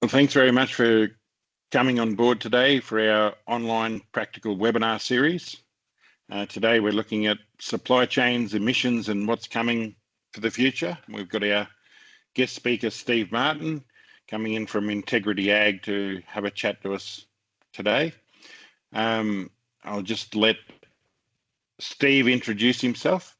Well, thanks very much for coming on board today for our online practical webinar series. Today we're looking at supply chains, emissions, and what's coming for the future. We've got our guest speaker, Steve Martin, coming in from Integrity Ag to have a chat to us today. I'll just let Steve introduce himself.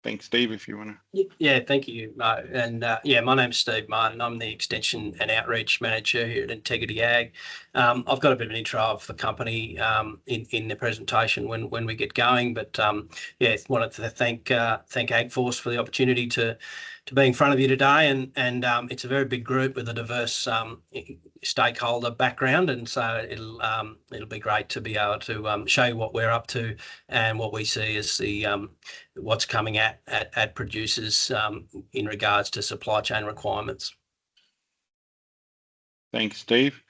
Thanks, Steve, if you want to. Yeah, thank you, Mo. And yeah, my name's Steve Martin. I'm the Extension and Outreach Manager here at Integrity Ag. I've got a bit of an intro of the company in the presentation when we get going, but yeah, wanted to thank AgForce for the opportunity to be in front of you today, and it's a very big group with a diverse stakeholder background, and so it'll be great to be able to show you what we're up to and what we see as the what's coming at producers in regards to supply chain requirements. Thanks, Steve.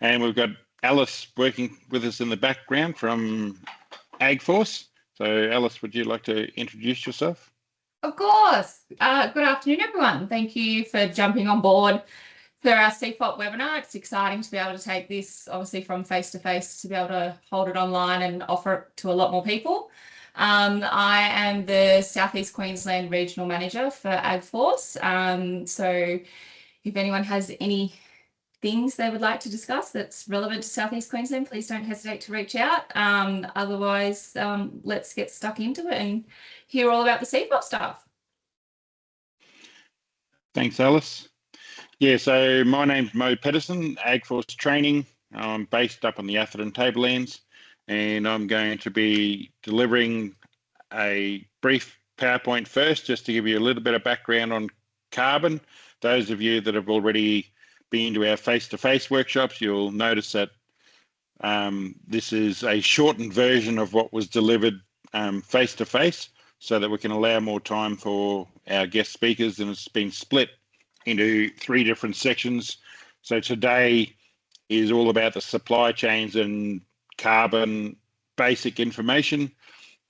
And we've got Alice working with us in the background from AgForce. So Alice, would you like to introduce yourself? Of course. Good afternoon, everyone. Thank you for jumping on board for our CFOP webinar. It's exciting to be able to take this, obviously, from face-to-face to be able to hold it online and offer it to a lot more people. I am the Southeast Queensland Regional Manager for AgForce. So if anyone has any things they would like to discuss that's relevant to Southeast Queensland, please don't hesitate to reach out. Otherwise, let's get stuck into it and hear all about the CFOP stuff. Thanks, Alice. Yeah, so my name's Mo Pedersen, AgForce Training. I'm based up on the Atherton Tablelands, and I'm going to be delivering a brief PowerPoint first, just to give you a little bit of background on carbon. Those of you that have already been to our face-to-face workshops, you'll notice that this is a shortened version of what was delivered face-to-face, so that we can allow more time for our guest speakers, and it's been split into 3 different sections. So today is all about the supply chains and carbon basic information.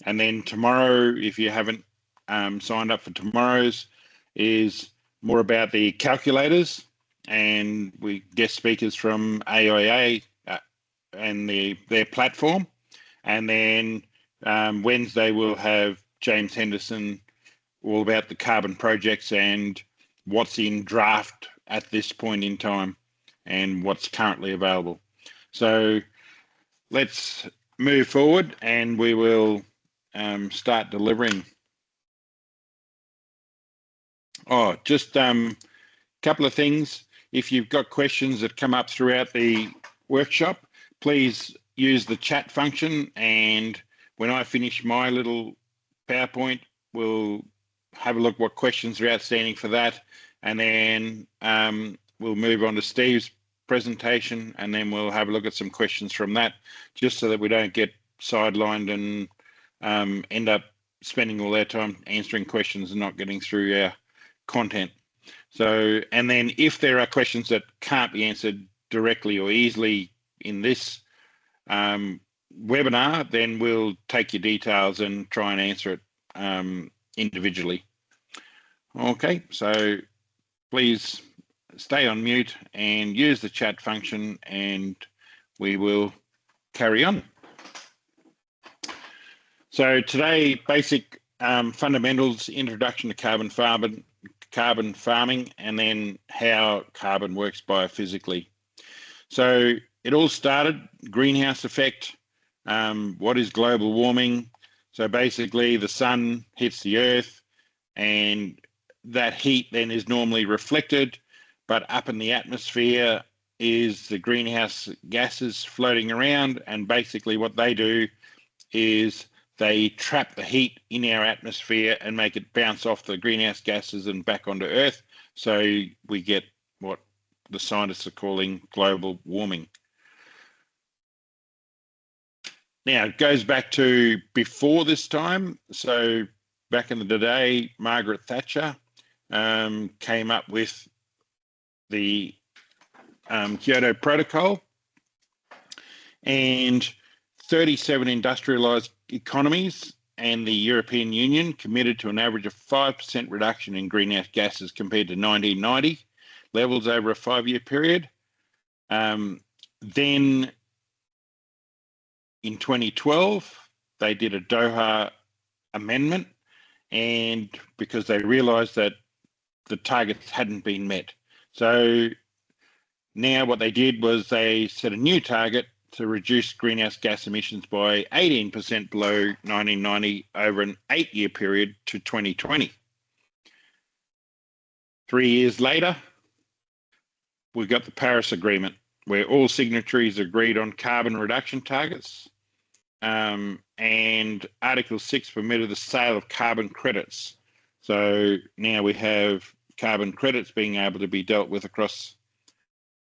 And then tomorrow, if you haven't signed up for tomorrow's, is more about the calculators, and we guest speakers from AIA and their platform. And then Wednesday we'll have James Henderson all about the carbon projects and what's in draft at this point in time and what's currently available. So let's move forward and we will start delivering. Oh, just a couple of things. If you've got questions that come up throughout the workshop, please use the chat function, and when I finish my little PowerPoint, we'll have a look what questions are outstanding for that, and then we'll move on to Steve's presentation, and then we'll have a look at some questions from that, just so that we don't get sidelined and end up spending all our time answering questions and not getting through our content. So, and then if there are questions that can't be answered directly or easily in this webinar, then we'll take your details and try and answer it individually. Okay, so please stay on mute and use the chat function, and we will carry on. So today, basic fundamentals, introduction to carbon farming, and then how carbon works biophysically. So it all started, greenhouse effect, what is global warming? So basically the sun hits the earth and that heat then is normally reflected, but up in the atmosphere is the greenhouse gases floating around, and basically what they do is they trap the heat in our atmosphere and make it bounce off the greenhouse gases and back onto Earth. So we get what the scientists are calling global warming. Now, it goes back to before this time. So back in the day, Margaret Thatcher came up with the Kyoto Protocol, and 37 industrialized economies and the European Union committed to an average of 5% reduction in greenhouse gases compared to 1990 levels over a 5-year period. Then in 2012, they did a Doha amendment, and because they realised that the targets hadn't been met. So now what they did was they set a new target to reduce greenhouse gas emissions by 18% below 1990 over an 8-year period to 2020. 3 years later, we got the Paris Agreement, where all signatories agreed on carbon reduction targets, and Article 6 permitted the sale of carbon credits. So now we have carbon credits being able to be dealt with across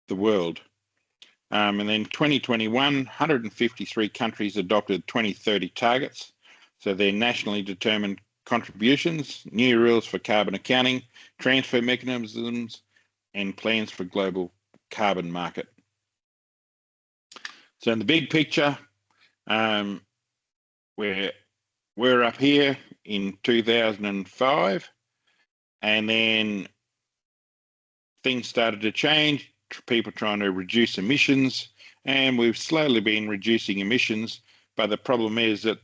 the world. And then 2021, 153 countries adopted 2030 targets. So they're nationally determined contributions, new rules for carbon accounting, transfer mechanisms, and plans for global carbon market. So in the big picture, we're up here in 2005, and then things started to change, people trying to reduce emissions, and we've slowly been reducing emissions, but the problem is that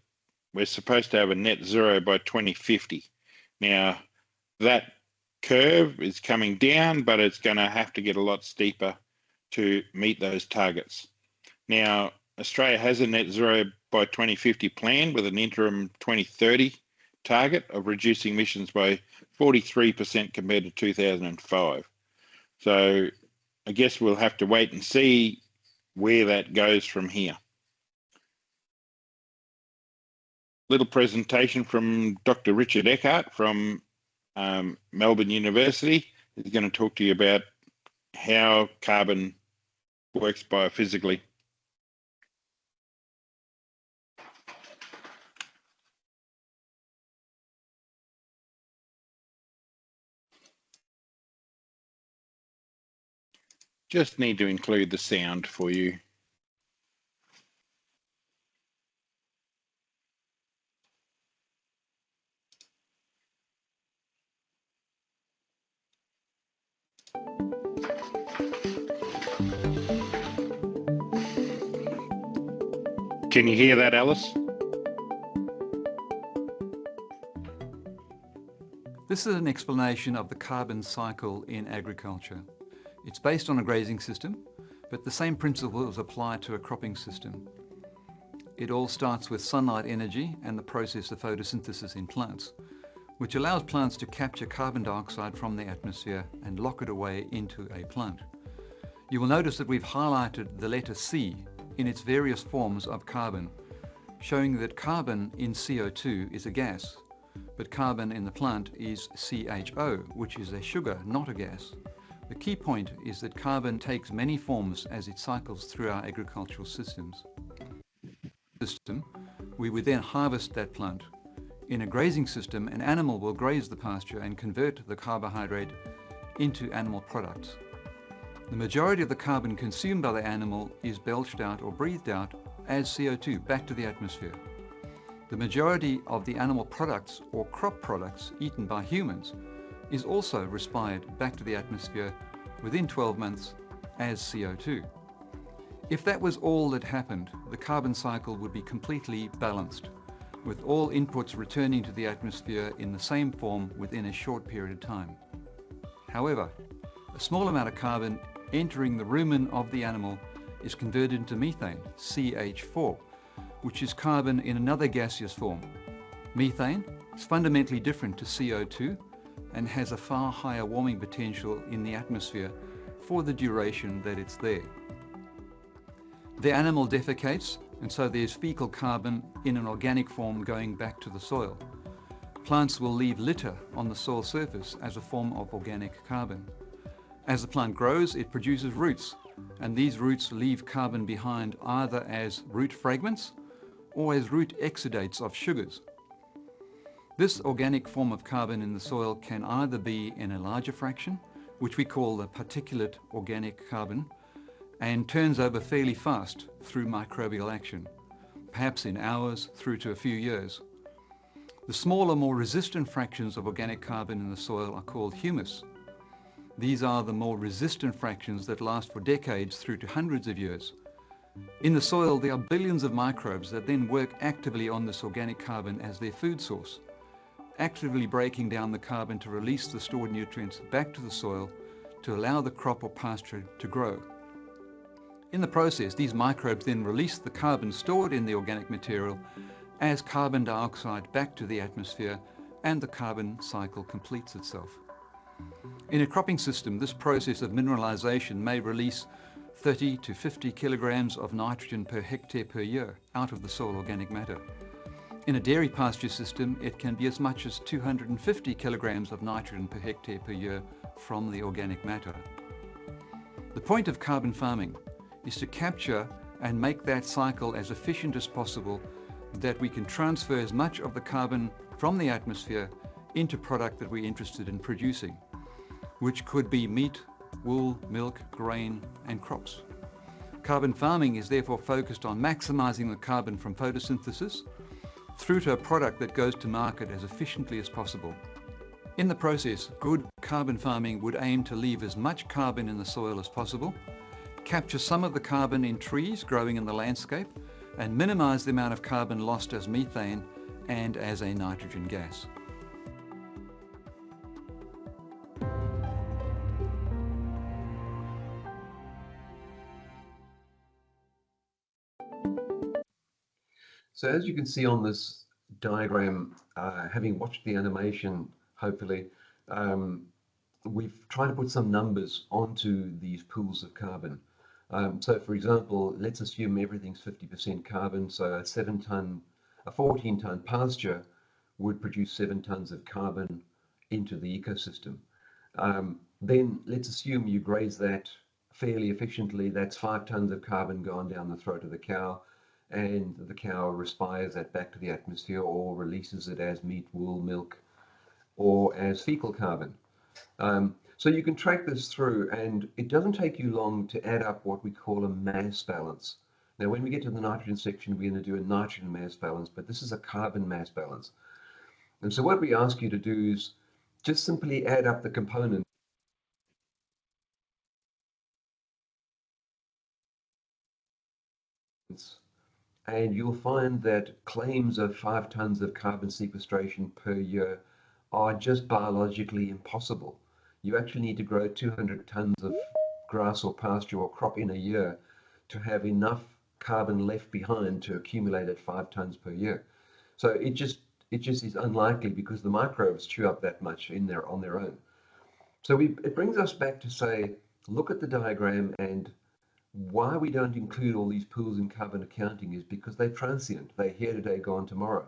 we're supposed to have a net zero by 2050. Now, that curve is coming down, but it's going to have to get a lot steeper to meet those targets. Now, Australia has a net zero by 2050 plan with an interim 2030 target of reducing emissions by 43% compared to 2005. So I guess we'll have to wait and see where that goes from here. Little presentation from Dr. Richard Eckhart from Melbourne University. He's going to talk to you about how carbon works biophysically. Just need to include the sound for you. Can you hear that, Alice? This is an explanation of the carbon cycle in agriculture. It's based on a grazing system, but the same principles apply to a cropping system. It all starts with sunlight energy and the process of photosynthesis in plants, which allows plants to capture carbon dioxide from the atmosphere and lock it away into a plant. You will notice that we've highlighted the letter C in its various forms of carbon, showing that carbon in CO2 is a gas, but carbon in the plant is CHO, which is a sugar, not a gas. The key point is that carbon takes many forms as it cycles through our agricultural systems. We would then harvest that plant. In a grazing system, an animal will graze the pasture and convert the carbohydrate into animal products. The majority of the carbon consumed by the animal is belched out or breathed out as CO2 back to the atmosphere. The majority of the animal products or crop products eaten by humans is also respired back to the atmosphere within 12 months as CO2. If that was all that happened, the carbon cycle would be completely balanced, with all inputs returning to the atmosphere in the same form within a short period of time. However, a small amount of carbon entering the rumen of the animal is converted into methane, CH4, which is carbon in another gaseous form. Methane is fundamentally different to CO2 and has a far higher warming potential in the atmosphere for the duration that it's there. The animal defecates, and so there's fecal carbon in an organic form going back to the soil. Plants will leave litter on the soil surface as a form of organic carbon. As the plant grows, it produces roots, and these roots leave carbon behind either as root fragments or as root exudates of sugars. This organic form of carbon in the soil can either be in a larger fraction, which we call the particulate organic carbon, and turns over fairly fast through microbial action, perhaps in hours through to a few years. The smaller, more resistant fractions of organic carbon in the soil are called humus. These are the more resistant fractions that last for decades through to hundreds of years. In the soil, there are billions of microbes that then work actively on this organic carbon as their food source, actively breaking down the carbon to release the stored nutrients back to the soil to allow the crop or pasture to grow. In the process, these microbes then release the carbon stored in the organic material as carbon dioxide back to the atmosphere, and the carbon cycle completes itself. In a cropping system, this process of mineralization may release 30 to 50 kilograms of nitrogen per hectare per year out of the soil organic matter. In a dairy pasture system, it can be as much as 250 kilograms of nitrogen per hectare per year from the organic matter. The point of carbon farming is to capture and make that cycle as efficient as possible, that we can transfer as much of the carbon from the atmosphere into product that we're interested in producing, which could be meat, wool, milk, grain, and crops. Carbon farming is therefore focused on maximizing the carbon from photosynthesis through to a product that goes to market as efficiently as possible. In the process, good carbon farming would aim to leave as much carbon in the soil as possible, capture some of the carbon in trees growing in the landscape, and minimize the amount of carbon lost as methane and as a nitrogen gas. So as you can see on this diagram, having watched the animation, hopefully, we've tried to put some numbers onto these pools of carbon. So for example, let's assume everything's 50% carbon, so a 14-ton pasture would produce 7 tons of carbon into the ecosystem. Then let's assume you graze that fairly efficiently. That's 5 tons of carbon gone down the throat of the cow, and the cow respires that back to the atmosphere or releases it as meat, wool, milk, or as fecal carbon. So you can track this through, and it doesn't take you long to add up what we call a mass balance. Now, when we get to the nitrogen section, we're going to do a nitrogen mass balance, but this is a carbon mass balance. And so what we ask you to do is just simply add up the components and you'll find that claims of 5 tons of carbon sequestration per year are just biologically impossible. You actually need to grow 200 tons of grass or pasture or crop in a year to have enough carbon left behind to accumulate at 5 tons per year. So it just is unlikely, because the microbes chew up that much on their own. So it brings us back to say, look at the diagram, and why we don't include all these pools in carbon accounting is because they're transient. They're here today, gone tomorrow.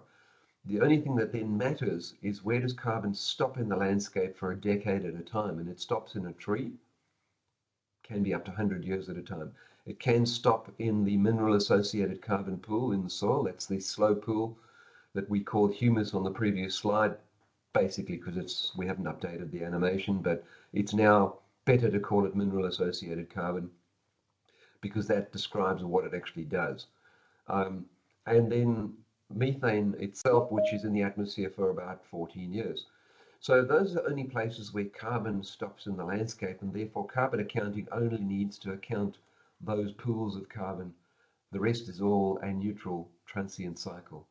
The only thing that then matters is, where does carbon stop in the landscape for a decade at a time? And it stops in a tree, can be up to 100 years at a time. It can stop in the mineral associated carbon pool in the soil. That's the slow pool that we called humus on the previous slide, basically because we haven't updated the animation, but it's now better to call it mineral associated carbon, because that describes what it actually does. And then methane itself, which is in the atmosphere for about 14 years. So those are the only places where carbon stops in the landscape, and therefore carbon accounting only needs to account those pools of carbon. The rest is all a neutral transient cycle.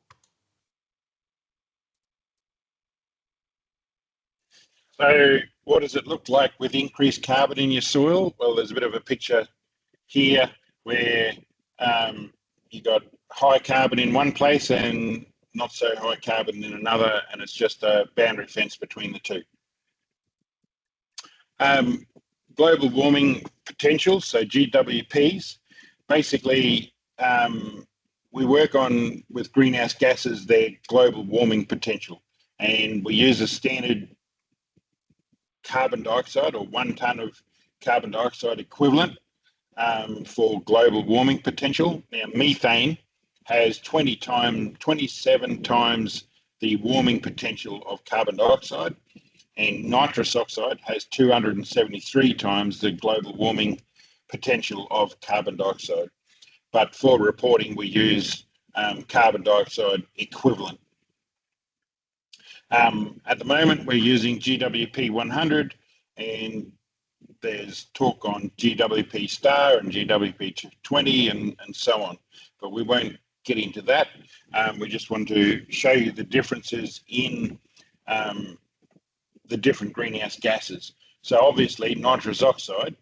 So what does it look like with increased carbon in your soil? Well, there's a bit of a picture here where you got high carbon in one place and not so high carbon in another, and it's just a boundary fence between the two. Global warming potential, so GWPs, basically we work on with greenhouse gases their global warming potential, and we use a standard carbon dioxide, or 1 ton of carbon dioxide equivalent for global warming potential. Now, methane has 27 times the warming potential of carbon dioxide, and nitrous oxide has 273 times the global warming potential of carbon dioxide. But for reporting, we use carbon dioxide equivalent. At the moment, we're using GWP 100, and there's talk on GWP star and GWP 20 and so on, but we won't get into that. We just want to show you the differences in the different greenhouse gases. So obviously nitrous oxide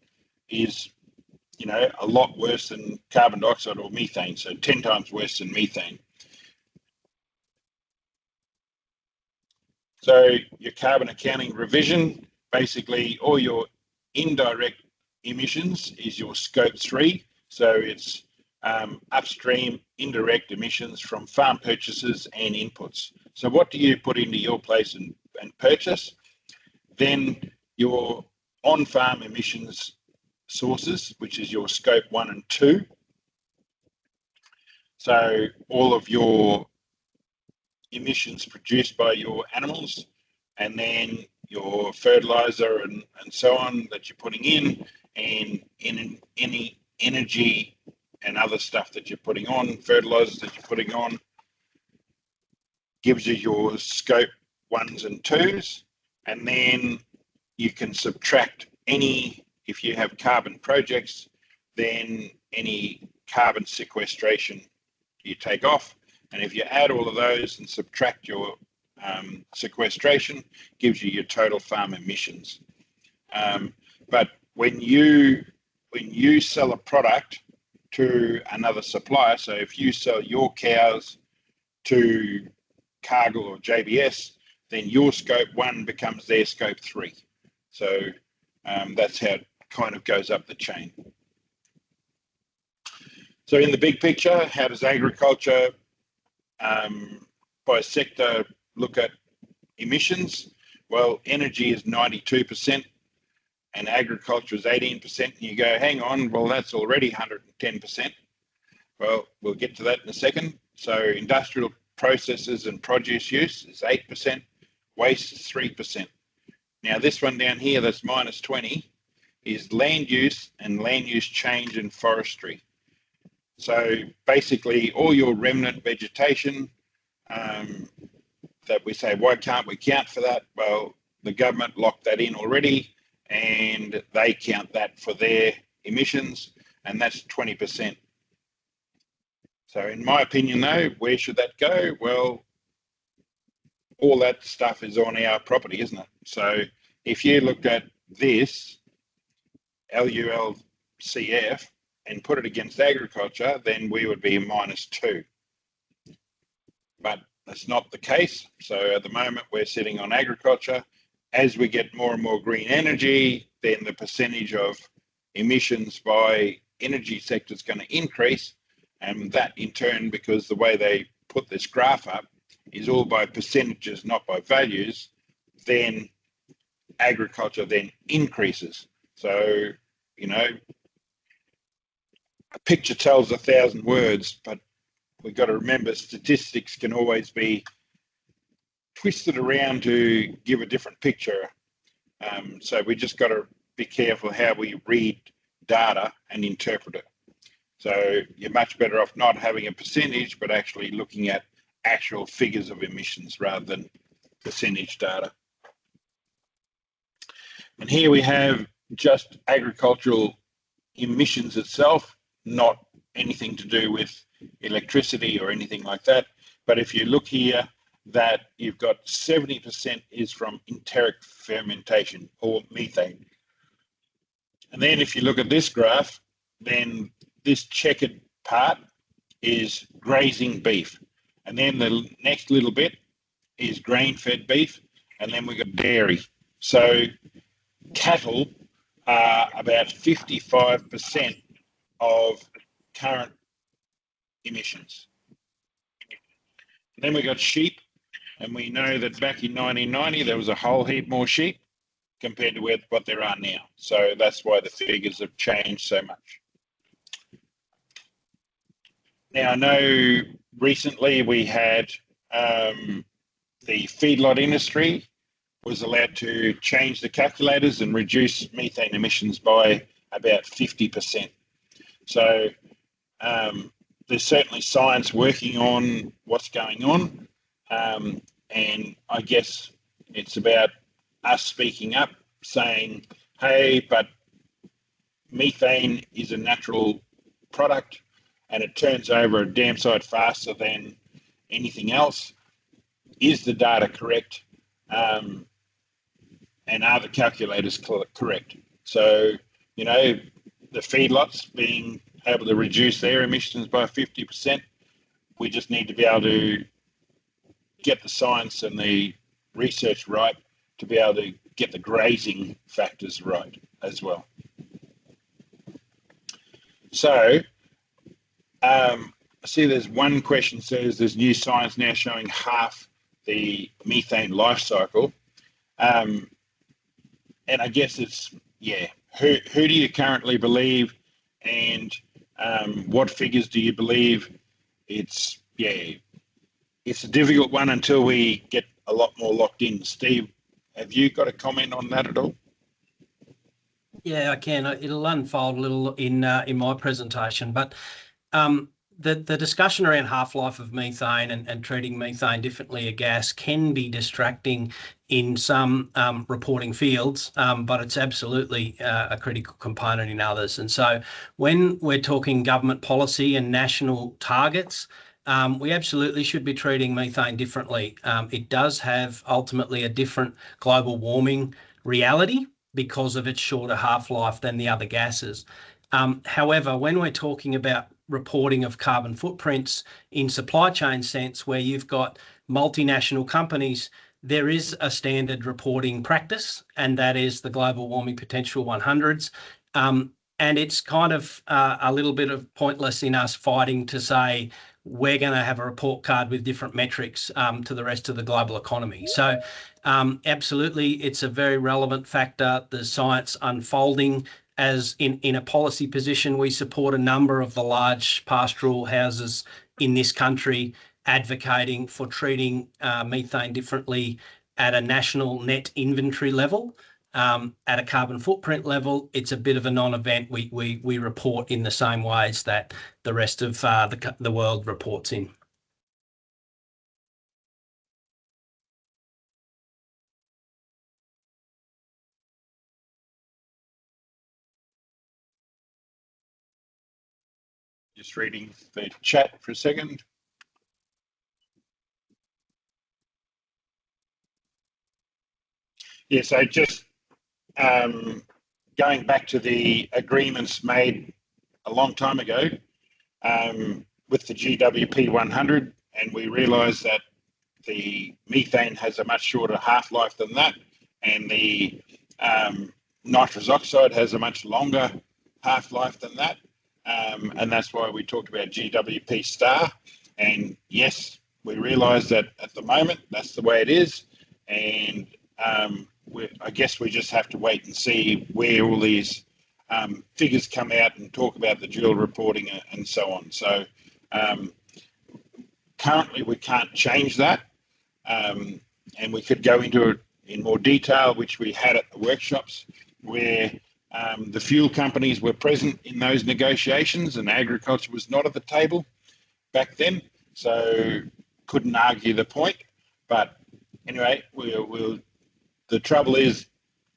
is, you know, a lot worse than carbon dioxide or methane, so 10 times worse than methane. So your carbon accounting revision, basically all your indirect emissions is your scope 3. So it's upstream indirect emissions from farm purchases and inputs. So what do you put into your place and purchase? Then your on-farm emissions sources, which is your scope 1 and 2. So all of your emissions produced by your animals, and then your fertilizer and so on that you're putting in, and in any energy and other stuff that you're putting on, fertilizers that you're putting on, gives you your scope 1s and 2s, and then you can subtract any, if you have carbon projects, then any carbon sequestration you take off. And if you add all of those and subtract your sequestration, gives you your total farm emissions. But when you sell a product to another supplier, so if you sell your cows to Cargill or JBS, then your scope 1 becomes their scope 3. So that's how it kind of goes up the chain. So in the big picture, how does agriculture by sector look at emissions? Well, energy is 92% and agriculture is 18%. And you go, hang on, well, that's already 110%. Well, we'll get to that in a second. So industrial processes and produce use is 8%, waste is 3%. Now this one down here that's minus 20 is land use and land use change in forestry. So basically all your remnant vegetation that we say, why can't we count for that? Well, the government locked that in already and they count that for their emissions, and that's 20%. So in my opinion though, where should that go? Well, all that stuff is on our property, isn't it? So if you looked at this LULCF and put it against agriculture, then we would be -2. But that's not the case. So at the moment we're sitting on agriculture. As we get more and more green energy, then the percentage of emissions by energy sector is going to increase. And that in turn, because the way they put this graph up is all by percentages, not by values, then agriculture then increases. So, you know, a picture tells 1,000 words, but we've got to remember statistics can always be twisted around to give a different picture. So we just got to be careful how we read data and interpret it. So you're much better off not having a percentage, but actually looking at actual figures of emissions rather than percentage data. And here we have just agricultural emissions itself, not anything to do with electricity or anything like that. But if you look here, that you've got 70% is from enteric fermentation or methane. And then if you look at this graph, then this checkered part is grazing beef. And then the next little bit is grain-fed beef. And then we've got dairy. So cattle are about 55% of current emissions. And then we got sheep. And we know that back in 1990, there was a whole heap more sheep compared to what there are now. So that's why the figures have changed so much. Now, I know recently we had the feedlot industry was allowed to change the calculators and reduce methane emissions by about 50%. So there's certainly science working on what's going on. And I guess it's about us speaking up, saying, hey, but methane is a natural product and it turns over a damn sight faster than anything else. Is the data correct? And are the calculators correct? So, you know, the feedlots being able to reduce their emissions by 50%, we just need to be able to get the science and the research right to be able to get the grazing factors right as well. So, I see there's one question says there's new science now showing half the methane life cycle. And I guess it's, yeah, who do you currently believe, and what figures do you believe? It's, yeah, it's a difficult one until we get a lot more locked in. Steve, have you got a comment on that at all? Yeah, I can. It'll unfold a little in my presentation, but the discussion around half-life of methane and treating methane differently a gas can be distracting in some reporting fields, but it's absolutely a critical component in others. And so when we're talking government policy and national targets, we absolutely should be treating methane differently. It does have ultimately a different global warming reality because of its shorter half-life than the other gases. However, when we're talking about reporting of carbon footprints in supply chain sense, where you've got multinational companies, there is a standard reporting practice, and that is the Global Warming Potential 100s. And it's kind of a little bit of pointless in us fighting to say we're going to have a report card with different metrics to the rest of the global economy. So absolutely, it's a very relevant factor, the science unfolding. As in a policy position, we support a number of the large pastoral houses in this country advocating for treating methane differently at a national net inventory level. At a carbon footprint level, it's a bit of a non-event. We report in the same ways that the rest of the world reports in. Just reading the chat for a second. Yeah, so just going back to the agreements made a long time ago with the GWP 100, and we realised that the methane has a much shorter half-life than that, and the nitrous oxide has a much longer half-life than that. And that's why we talked about GWP star. And yes, we realise that at the moment that's the way it is. And I guess we just have to wait and see where all these figures come out and talk about the dual reporting and so on. So currently we can't change that. And we could go into it in more detail, which we had at the workshops, where the fuel companies were present in those negotiations and agriculture was not at the table back then, so couldn't argue the point. But anyway, the trouble is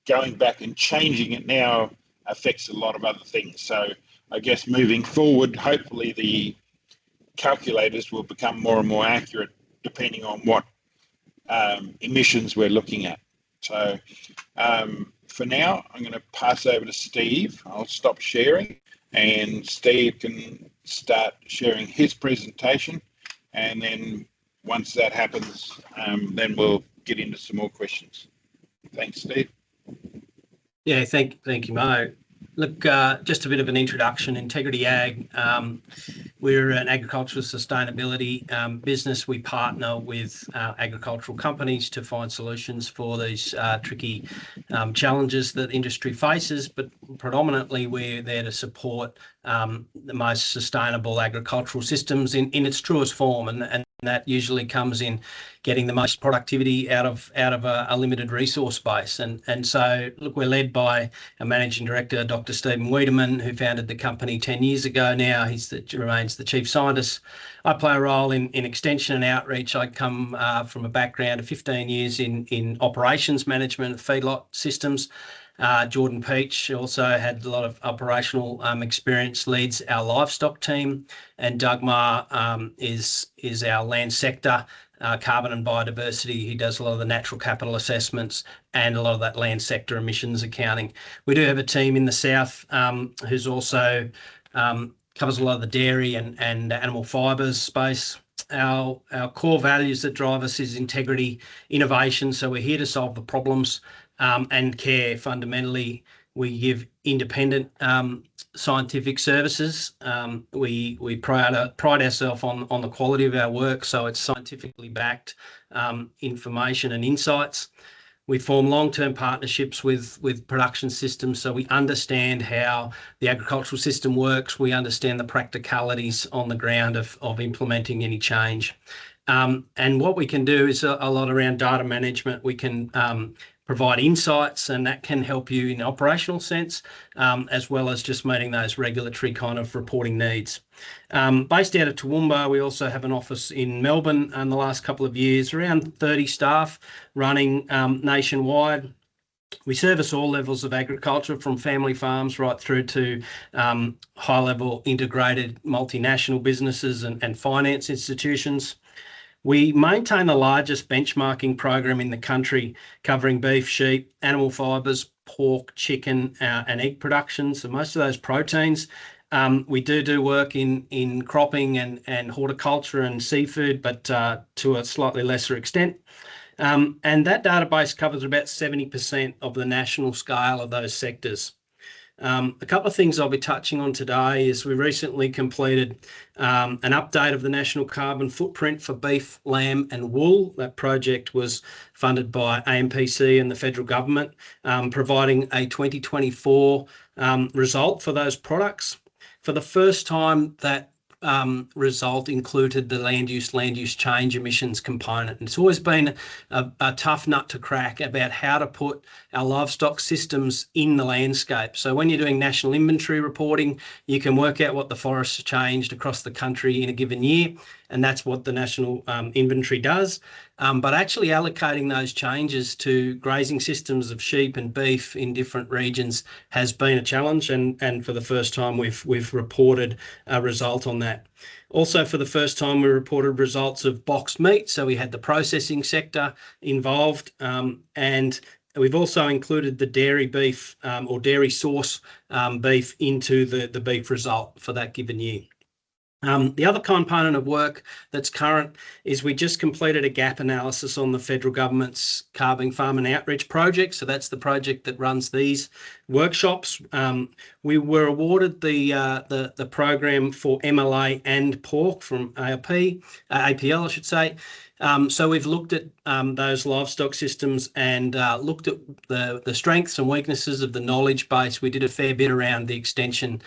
going back and changing it now affects a lot of other things. So I guess moving forward, hopefully the calculators will become more and more accurate depending on what emissions we're looking at. So for now, I'm going to pass over to Steve. I'll stop sharing and Steve can start sharing his presentation. And then once that happens, then we'll get into some more questions. Thanks, Steve. Yeah, thank you, Mo. Look, just a bit of an introduction. Integrity Ag, we're an agricultural sustainability business. We partner with agricultural companies to find solutions for these tricky challenges that industry faces, but predominantly we're there to support the most sustainable agricultural systems in its truest form. And that usually comes in getting the most productivity out of a limited resource base. And so, look, we're led by a managing director, Dr. Stephen Wiedemann, who founded the company 10 years ago now. He remains the chief scientist. I play a role in extension and outreach. I come from a background of 15 years in operations management of feedlot systems. Jordan Peach also had a lot of operational experience, leads our livestock team, and Dagmar is our land sector, carbon and biodiversity. He does a lot of the natural capital assessments and a lot of that land sector emissions accounting. We do have a team in the south who's also covers a lot of the dairy and animal fibres space. Our core values that drive us is integrity, innovation. So we're here to solve the problems and care. Fundamentally, we give independent scientific services. We pride ourselves on the quality of our work, so it's scientifically backed information and insights. We form long-term partnerships with production systems, so we understand how the agricultural system works. We understand the practicalities on the ground of implementing any change. And what we can do is a lot around data management. We can provide insights, and that can help you in an operational sense, as well as just meeting those regulatory kind of reporting needs. Based out of Toowoomba, we also have an office in Melbourne in the last couple of years, around 30 staff running nationwide. We service all levels of agriculture, from family farms right through to high-level integrated multinational businesses and finance institutions. We maintain the largest benchmarking program in the country, covering beef, sheep, animal fibres, pork, chicken, and egg production. So most of those proteins. We do work in cropping and horticulture and seafood, but to a slightly lesser extent. And that database covers about 70% of the national scale of those sectors. A couple of things I'll be touching on today is we recently completed an update of the national carbon footprint for beef, lamb and wool. That project was funded by AMPC and the federal government, providing a 2024 result for those products. For the first time, that result included the land use change emissions component. And it's always been a tough nut to crack about how to put our livestock systems in the landscape. So when you're doing national inventory reporting, you can work out what the forests changed across the country in a given year, and that's what the national inventory does. But actually allocating those changes to grazing systems of sheep and beef in different regions has been a challenge, and for the first time we've reported a result on that. Also, for the first time, we reported results of boxed meat, so we had the processing sector involved, and we've also included the dairy beef or dairy source beef into the beef result for that given year. The other component of work that's current is we just completed a gap analysis on the federal government's Carbon Farm and Outreach project. So that's the project that runs these workshops. We were awarded the program for MLA and pork from APL, I should say. So we've looked at those livestock systems and looked at the strengths and weaknesses of the knowledge base. We did a fair bit around the extension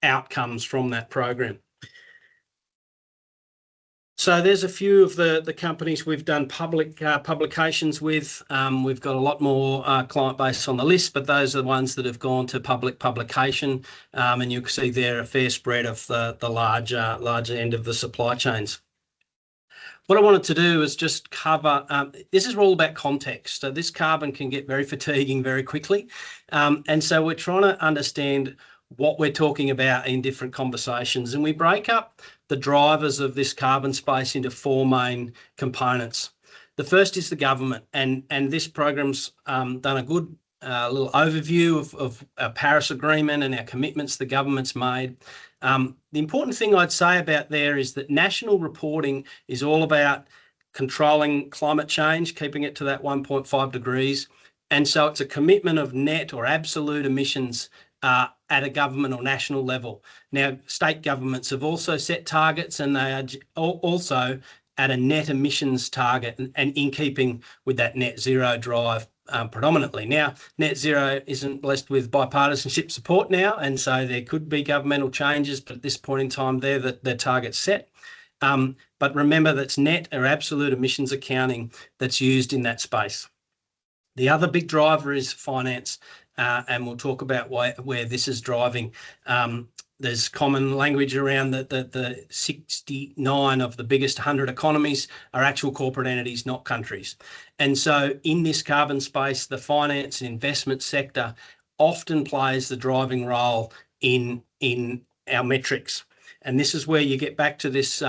outcomes from that program. So there's a few of the companies we've done public publications with. We've got a lot more client base on the list, but those are the ones that have gone to public publication. And you can see there a fair spread of the larger end of the supply chains. What I wanted to do is just cover, this is all about context. So this carbon can get very fatiguing very quickly. And so we're trying to understand what we're talking about in different conversations. And we break up the drivers of this carbon space into four main components. The first is the government, and this program's done a good little overview of our Paris Agreement and our commitments the government's made. The important thing I'd say about there is that national reporting is all about controlling climate change, keeping it to that 1.5 degrees. And so it's a commitment of net or absolute emissions at a government or national level. Now, state governments have also set targets, and they are also at a net emissions target and in keeping with that net zero drive predominantly. Now, net zero isn't blessed with bipartisanship support now, and so there could be governmental changes, but at this point in time, they're the targets set. But remember, that's net or absolute emissions accounting that's used in that space. The other big driver is finance, and we'll talk about where this is driving. There's common language around that the 69 of the biggest 100 economies are actual corporate entities, not countries. And so in this carbon space, the finance and investment sector often plays the driving role in our metrics. And this is where you get back to this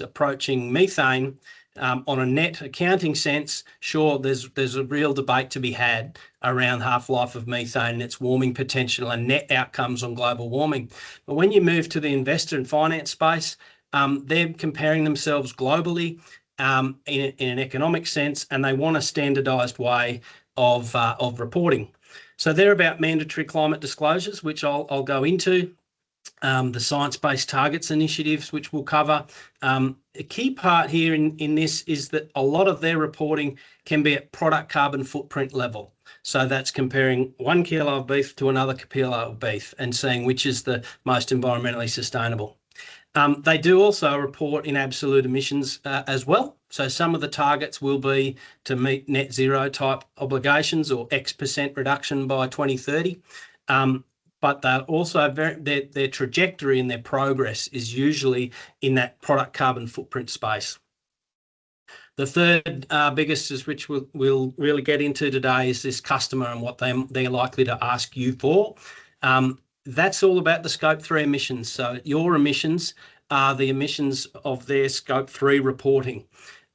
approaching methane. On a net accounting sense, sure, there's a real debate to be had around half-life of methane and its warming potential and net outcomes on global warming. But when you move to the investor and finance space, they're comparing themselves globally in an economic sense, and they want a standardised way of reporting. So they're about mandatory climate disclosures, which I'll go into. The science-based targets initiatives, which we'll cover. A key part here in this is that a lot of their reporting can be at product carbon footprint level. So that's comparing 1 kilo of beef to another kilo of beef and seeing which is the most environmentally sustainable. They do also report in absolute emissions as well. So some of the targets will be to meet net zero type obligations or X% reduction by 2030. But they're also their trajectory and their progress is usually in that product carbon footprint space. The third biggest, is which we'll really get into today, is this customer and what they're likely to ask you for. That's all about the Scope 3 emissions. So your emissions are the emissions of their Scope 3 reporting.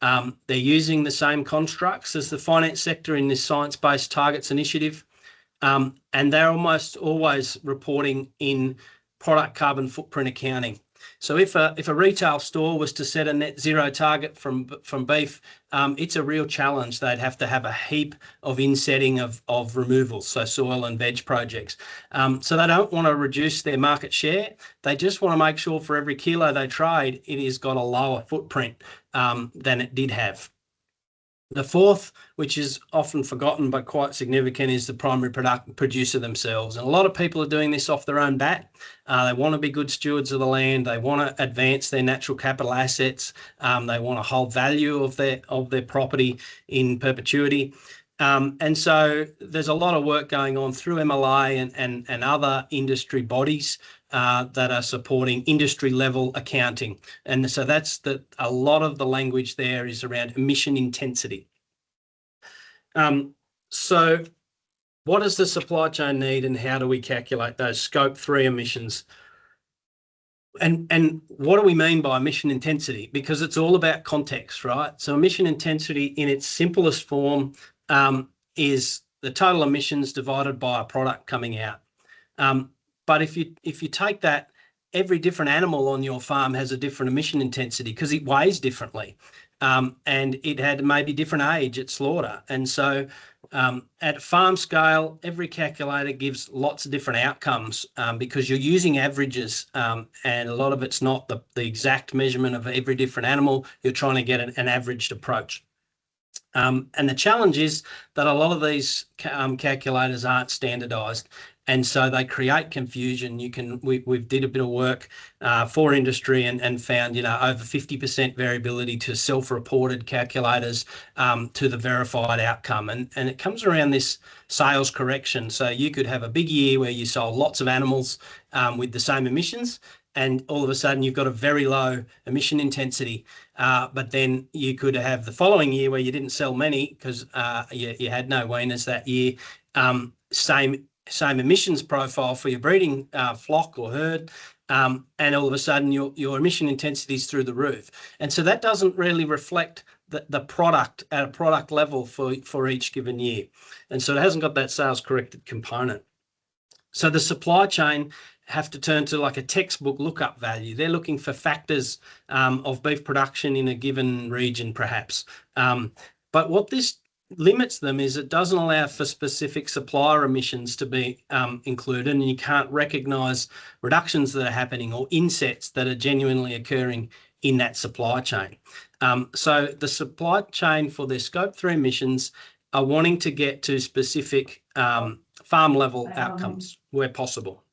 They're using the same constructs as the finance sector in this science-based targets initiative. And they're almost always reporting in product carbon footprint accounting. So if a retail store was to set a net zero target from beef, it's a real challenge. They'd have to have a heap of insetting of removals, so soil and veg projects. So they don't want to reduce their market share. They just want to make sure for every kilo they trade, it has got a lower footprint than it did have. The fourth, which is often forgotten but quite significant, is the primary producer themselves. And a lot of people are doing this off their own bat. They want to be good stewards of the land. They want to advance their natural capital assets. They want to hold value of their property in perpetuity. And so there's a lot of work going on through MLA and other industry bodies that are supporting industry level accounting. And so a lot of the language there is around emission intensity. So what does the supply chain need and how do we calculate those Scope 3 emissions? And what do we mean by emission intensity? Because it's all about context, right? So emission intensity in its simplest form is the total emissions divided by a product coming out. But if you take that, every different animal on your farm has a different emission intensity because it weighs differently, and it had maybe different age at slaughter. And so at farm scale, every calculator gives lots of different outcomes because you're using averages, and a lot of it's not the exact measurement of every different animal. You're trying to get an averaged approach. And the challenge is that a lot of these calculators aren't standardised, and so they create confusion. We've did a bit of work for industry and found over 50% variability to self-reported calculators to the verified outcome, and it comes around this sales correction. So you could have a big year where you sold lots of animals with the same emissions, and all of a sudden you've got a very low emission intensity. But then you could have the following year where you didn't sell many because you had no weaners that year. Same emissions profile for your breeding flock or herd, and all of a sudden your emission intensity is through the roof. And so that doesn't really reflect the product at a product level for each given year. And so it hasn't got that sales corrected component. So the supply chain have to turn to like a textbook lookup value. They're looking for factors of beef production in a given region, perhaps. But what this limits them is it doesn't allow for specific supplier emissions to be included, and you can't recognise reductions that are happening or insets that are genuinely occurring in that supply chain. So the supply chain for their Scope 3 emissions are wanting to get to specific farm level outcomes where possible.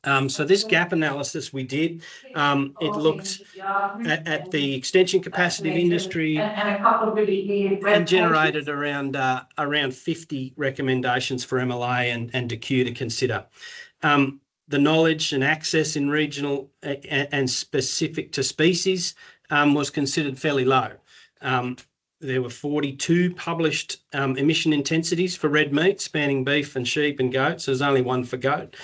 So this gap analysis we did, it looked at the extension capacity of industry and generated around 50 recommendations for MLA and DQ to consider. The knowledge and access in regional and specific to species was considered fairly low. There were 42 published emission intensities for red meat, spanning beef and sheep and goats. There's only one for goat.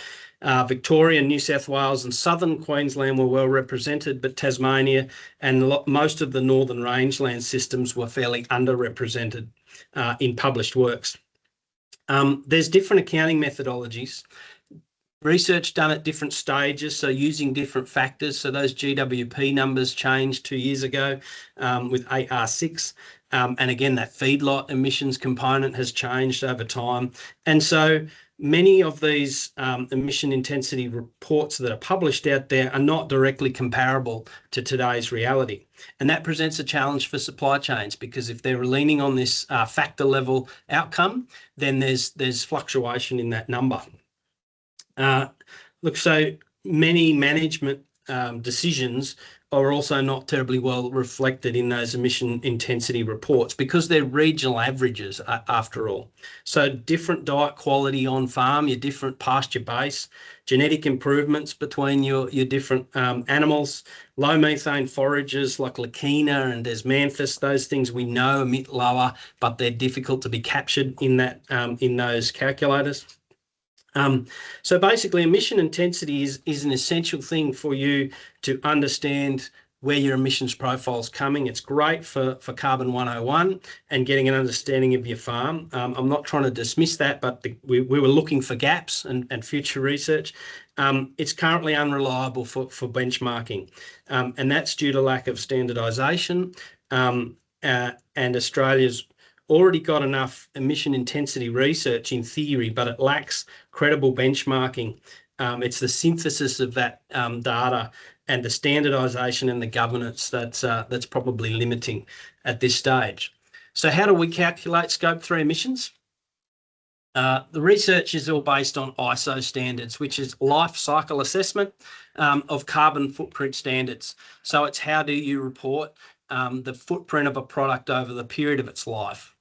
Victoria, New South Wales and southern Queensland were well represented, but Tasmania and most of the northern rangeland systems were fairly underrepresented in published works. There's different accounting methodologies. Research done at different stages, so using different factors. So those GWP numbers changed 2 years ago with AR6. And again, that feedlot emissions component has changed over time. And so many of these emission intensity reports that are published out there are not directly comparable to today's reality. And that presents a challenge for supply chains, because if they're leaning on this factor level outcome, then there's fluctuation in that number. Look, so many management decisions are also not terribly well reflected in those emission intensity reports because they're regional averages after all. So different diet quality on farm, your different pasture base, genetic improvements between your different animals, low methane forages like Leukina and Desmanthus, those things we know emit lower, but they're difficult to be captured in that in those calculators. So basically, emission intensity is an essential thing for you to understand where your emissions profile is coming. It's great for Carbon 101 and getting an understanding of your farm. I'm not trying to dismiss that, but we were looking for gaps and future research. It's currently unreliable for benchmarking, and that's due to lack of standardisation, and Australia's already got enough emission intensity research in theory, but it lacks credible benchmarking. It's the synthesis of that data and the standardisation and the governance that's probably limiting at this stage. So how do we calculate Scope 3 emissions? The research is all based on ISO standards, which is life cycle assessment of carbon footprint standards. So it's how do you report the footprint of a product over the period of its life.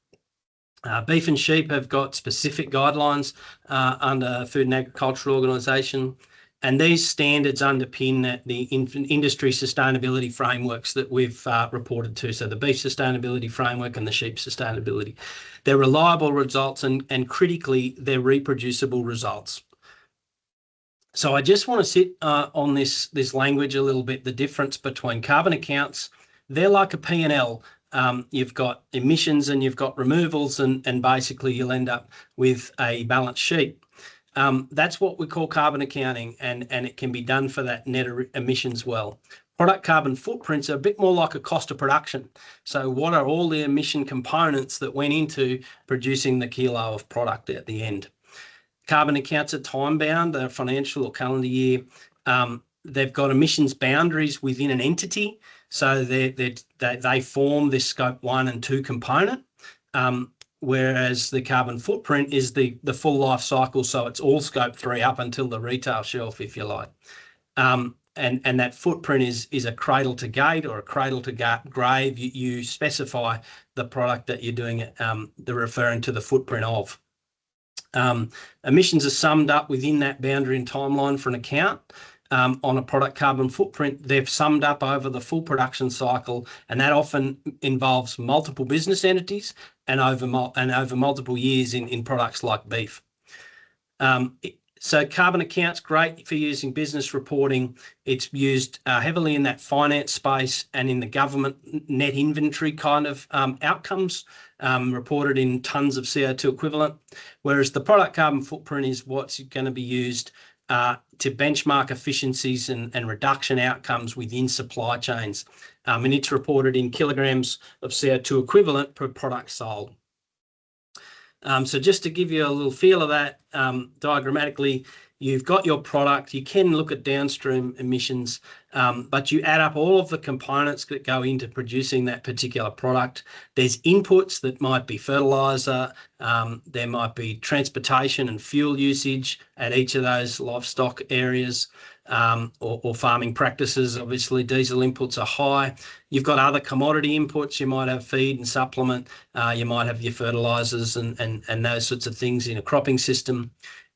Beef and sheep have got specific guidelines under Food and Agricultural Organisation, and these standards underpin the industry sustainability frameworks that we've reported to, so the beef sustainability framework and the sheep sustainability. They're reliable results and critically, they're reproducible results. So I just want to sit on this language a little bit, the difference between carbon accounts. They're like a P&L. You've got emissions and you've got removals, and basically you'll end up with a balance sheet. That's what we call carbon accounting, and it can be done for that net emissions well. Product carbon footprints are a bit more like a cost of production. So what are all the emission components that went into producing the kilo of product at the end? Carbon accounts are time bound, they're financial or calendar year. They've got emissions boundaries within an entity. So they form this Scope 1 and 2 component, whereas the carbon footprint is the full life cycle. So it's all Scope 3 up until the retail shelf, if you like. And that footprint is a cradle to gate or a cradle to grave. You specify the product that you're doing it, they're referring to the footprint of. Emissions are summed up within that boundary and timeline for an account. On a product carbon footprint, they've summed up over the full production cycle, and that often involves multiple business entities and over multiple years in products like beef. So carbon accounts, great for using business reporting. It's used heavily in that finance space and in the government net inventory kind of outcomes, reported in tonnes of CO2 equivalent, whereas the product carbon footprint is what's going to be used to benchmark efficiencies and reduction outcomes within supply chains. And it's reported in kilograms of CO2 equivalent per product sold. So just to give you a little feel of that, diagrammatically, you've got your product, you can look at downstream emissions, but you add up all of the components that go into producing that particular product. There's inputs that might be fertiliser, there might be transportation and fuel usage at each of those livestock areas, or farming practices. Obviously, diesel inputs are high. You've got other commodity inputs. You might have feed and supplement. You might have your fertilisers and those sorts of things in a cropping system.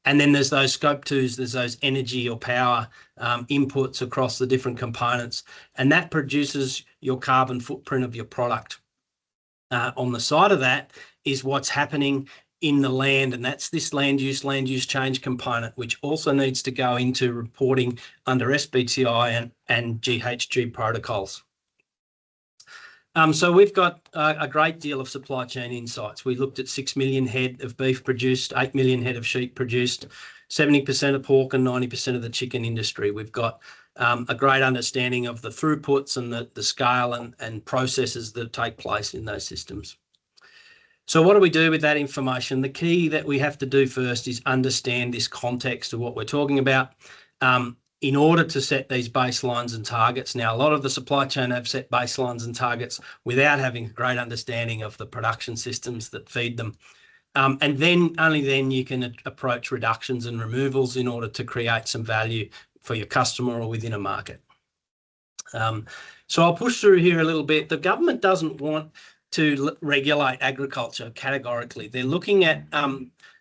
And then there's those scope 2s, there's those energy or power inputs across the different components. And that produces your carbon footprint of your product. On the side of that is what's happening in the land, and that's this land use change component, which also needs to go into reporting under SBTI and GHG protocols. So we've got a great deal of supply chain insights. We looked at 6 million head of beef produced, 8 million head of sheep produced, 70% of pork and 90% of the chicken industry. We've got a great understanding of the throughputs and the scale and processes that take place in those systems. So what do we do with that information? The key that we have to do first is understand this context of what we're talking about in order to set these baselines and targets. Now, a lot of the supply chain have set baselines and targets without having a great understanding of the production systems that feed them. And then only then you can approach reductions and removals in order to create some value for your customer or within a market. So I'll push through here a little bit. The government doesn't want to regulate agriculture categorically. They're looking at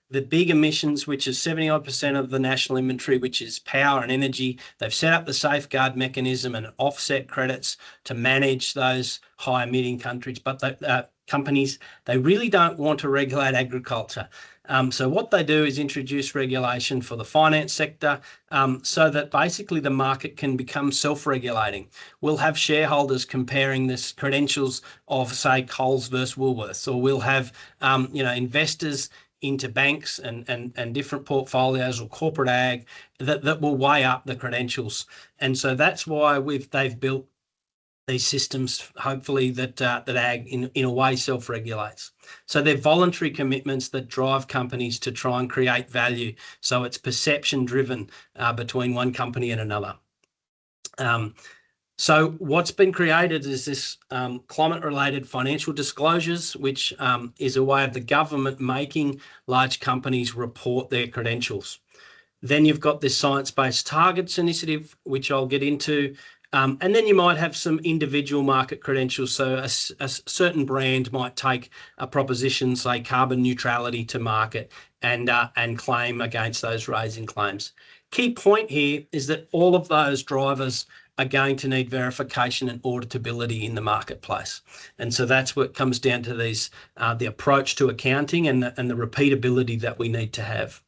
the big emissions, which is 70% of the national inventory, which is power and energy. They've set up the safeguard mechanism and offset credits to manage those high emitting countries, but companies, they really don't want to regulate agriculture. So what they do is introduce regulation for the finance sector so that basically the market can become self-regulating. We'll have shareholders comparing this credentials of, say, Coles versus Woolworths, or we'll have investors into banks and different portfolios or corporate ag that will weigh up the credentials. And so that's why they've built these systems, hopefully, that ag in a way self-regulates. So they're voluntary commitments that drive companies to try and create value. So it's perception driven between one company and another. So what's been created is this climate-related financial disclosures, which is a way of the government making large companies report their credentials. Then you've got this science-based targets initiative, which I'll get into. And then you might have some individual market credentials. So a certain brand might take a proposition, say carbon neutrality, to market and claim against those raising claims. Key point here is that all of those drivers are going to need verification and auditability in the marketplace. And so that's what comes down to these, the approach to accounting and the repeatability that we need to have.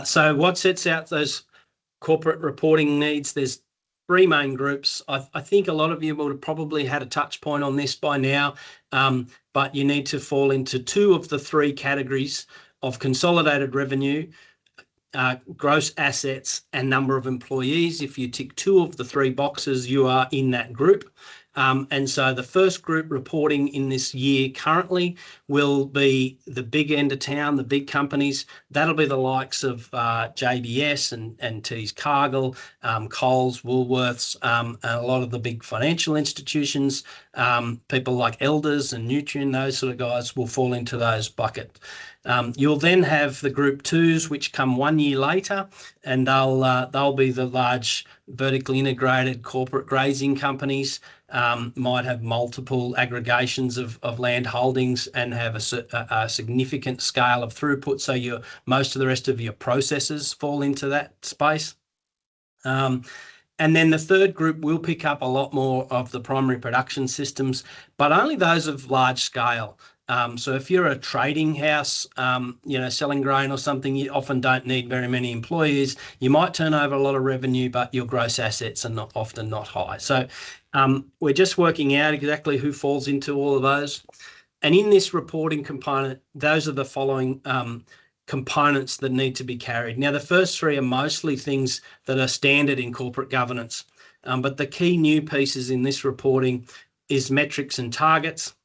So what sets out those corporate reporting needs? There's three main groups. I think a lot of you would have probably had a touch point on this by now, but you need to fall into two of the three categories of consolidated revenue, gross assets, and number of employees. If you tick two of the three boxes, you are in that group. And so the first group reporting in this year currently will be the big end of town, the big companies. That'll be the likes of JBS and Tees Cargill, Coles, Woolworths, and a lot of the big financial institutions. People like Elders and Nutrien, those sort of guys will fall into those buckets. You'll then have the group twos, which come 1 year later, and they'll be the large vertically integrated corporate grazing companies. Might have multiple aggregations of land holdings and have a significant scale of throughput. So most of the rest of your processes fall into that space. And then the third group will pick up a lot more of the primary production systems, but only those of large scale. So if you're a trading house, selling grain or something, you often don't need very many employees. You might turn over a lot of revenue, but your gross assets are often not high. So we're just working out exactly who falls into all of those. And in this reporting component, those are the following components that need to be carried. Now, the first three are mostly things that are standard in corporate governance, but the key new pieces in this reporting is metrics and targets.